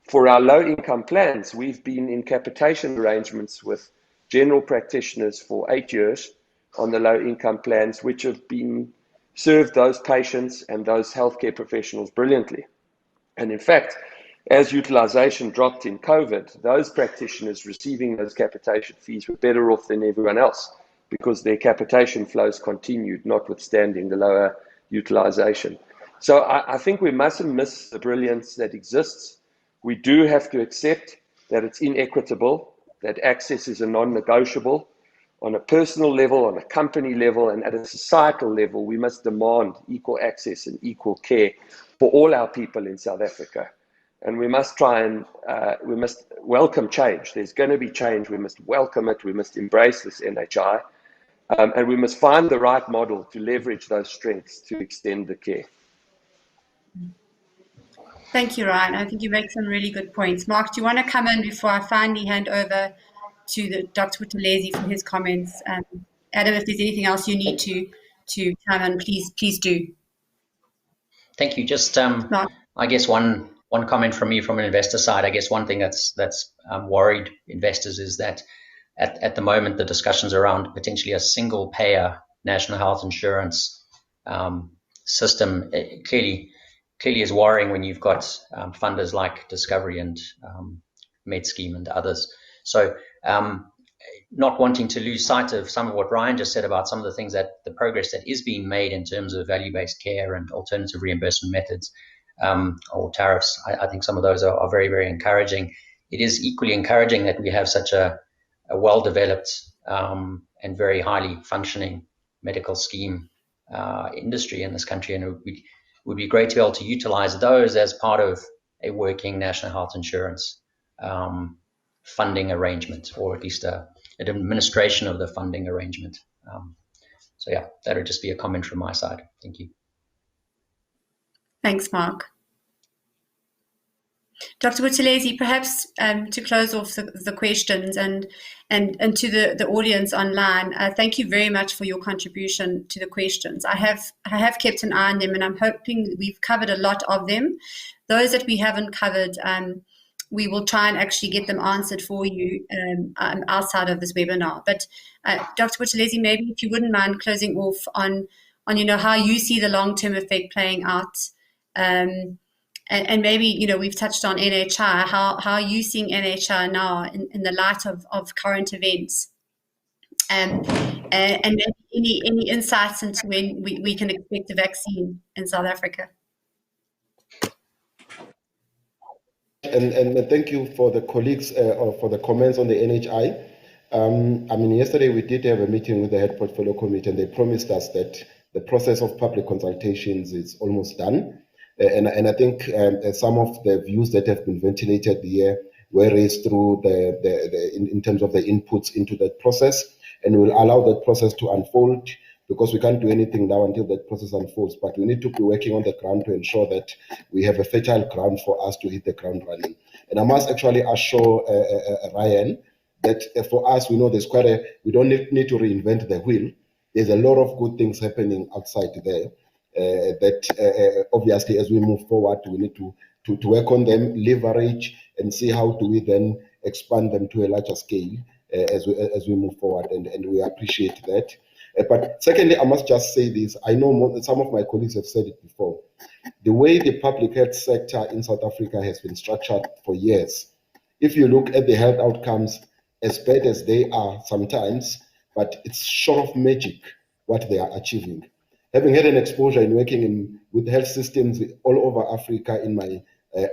For our low-income plans, we've been in capitation arrangements with general practitioners for 8 years on the low-income plans, which have been served those patients and those healthcare professionals brilliantly. And in fact, as utilization dropped in COVID, those practitioners receiving those capitation fees were better off than everyone else because their capitation flows continued, notwithstanding the lower utilization. So I think we mustn't miss the brilliance that exists. We do have to accept that it's inequitable, that access is a non-negotiable. On a personal level, on a company level, and at a societal level, we must demand equal access and equal care for all our people in South Africa. And we must try and we must welcome change. There's going to be change. We must welcome it. We must embrace this NHI. And we must find the right model to leverage those strengths to extend the care. Thank you, Ryan. I think you make some really good points. Mark, do you want to come in before I finally hand over to Dr. Buthelezi for his comments? Adam, if there's anything else you need to come in, please do. Thank you. Just, Mark. I guess one comment from me from an investor side. I guess one thing that's worried investors is that at the moment the discussions around potentially a single payer national health insurance system clearly is worrying when you've got funders like Discovery and MedScheme and others. So not wanting to lose sight of some of what Ryan just said about some of the things that the progress that is being made in terms of value-based care and alternative reimbursement methods or tariffs. I think some of those are very, very encouraging. It is equally encouraging that we have such a well-developed and very highly functioning medical scheme industry in this country, and it would be great to be able to utilize those as part of a working national health insurance funding arrangement, or at least an administration of the funding arrangement. So yeah, that would just be a comment from my side. Thank you. Thanks, Mark. Dr. Buthelezi, perhaps to close off the questions and to the audience online, thank you very much for your contribution to the questions. I have kept an eye on them, and I'm hoping we've covered a lot of them. Those that we haven't covered, we will try and actually get them answered for you outside of this webinar. But Dr. Buthelezi, maybe if you wouldn't mind closing off on how you see the long-term effect playing out. And maybe, we've touched on NHI. How are you seeing NHI now in the light of current events? And maybe any insights into when we can expect a vaccine in South Africa? And thank you for the colleagues for the comments on the NHI. Yesterday we did have a meeting with the head portfolio committee, and they promised us that the process of public consultations is almost done. And I think some of the views that have been ventilated here were raised through in terms of the inputs into that process, and we'll allow that process to unfold, because we can't do anything now until that process unfolds. But we need to be working on the ground to ensure that we have a fertile ground for us to hit the ground running. And I must actually assure Ryan that for us, we know we don't need to reinvent the wheel. There's a lot of good things happening outside there. That obviously, as we move forward, we need to work on them, leverage, and see how do we then expand them to a larger scale as we move forward, and we appreciate that. But secondly, I must just say this. I know some of my colleagues have said it before. The way the public health sector in South Africa has been structured for years, if you look at the health outcomes, as bad as they are sometimes, but it's short of magic what they are achieving. Having had an exposure in working with health systems all over Africa in my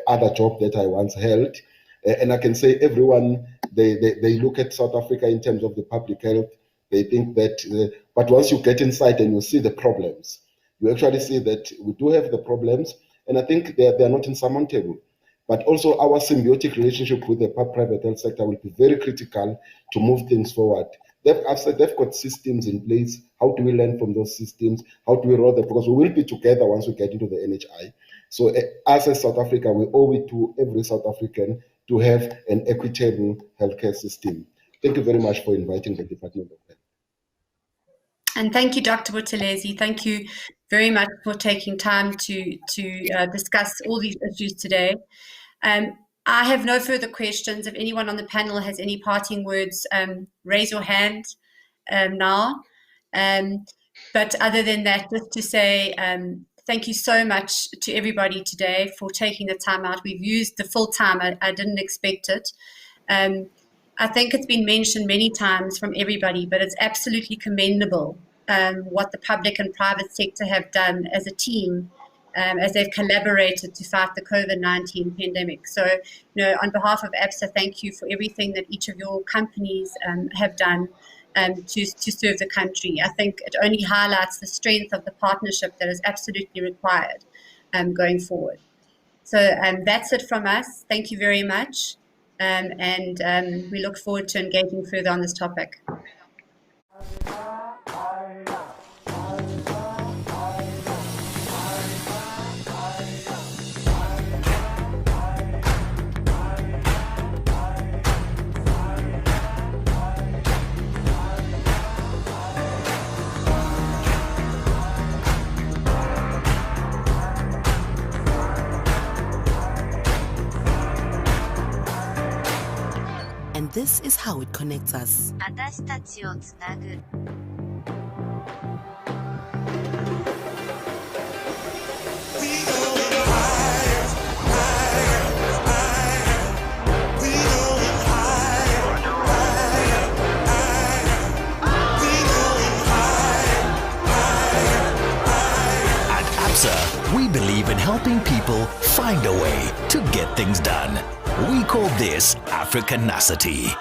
other job that I once held, and I can say everyone, they look at South Africa in terms of the public health. They think that, but once you get inside and you see the problems, you actually see that we do have the problems, and I think they're not insurmountable. But also our symbiotic relationship with the private health sector will be very critical to move things forward. They've got systems in place. How do we learn from those systems? How do we roll them? Because we will be together once we get into the NHI. So as a South Africa, we owe it to every South African to have an equitable healthcare system. Thank you very much for inviting the Department of Health. And thank you, Dr. Buthelezi. Thank you very much for taking time to discuss all these issues today. I have no further questions. If anyone on the panel has any parting words, raise your hand now. But other than that, just to say thank you so much to everybody today for taking the time out. We've used the full time. I didn't expect it. I think it's been mentioned many times from everybody, but it's absolutely commendable what the public and private sector have done as a team, as they've collaborated to fight the COVID-19 pandemic. So, on behalf of Absa, thank you for everything that each of your companies have done to serve the country. I think it only highlights the strength of the partnership that is absolutely required going forward. So that's it from us. Thank you very much. And we look forward to engaging further on this topic. And this is how it connects us. 私たちをつなぐ。At Absa, we believe in helping people find a way to get things done. We call this Africanacity.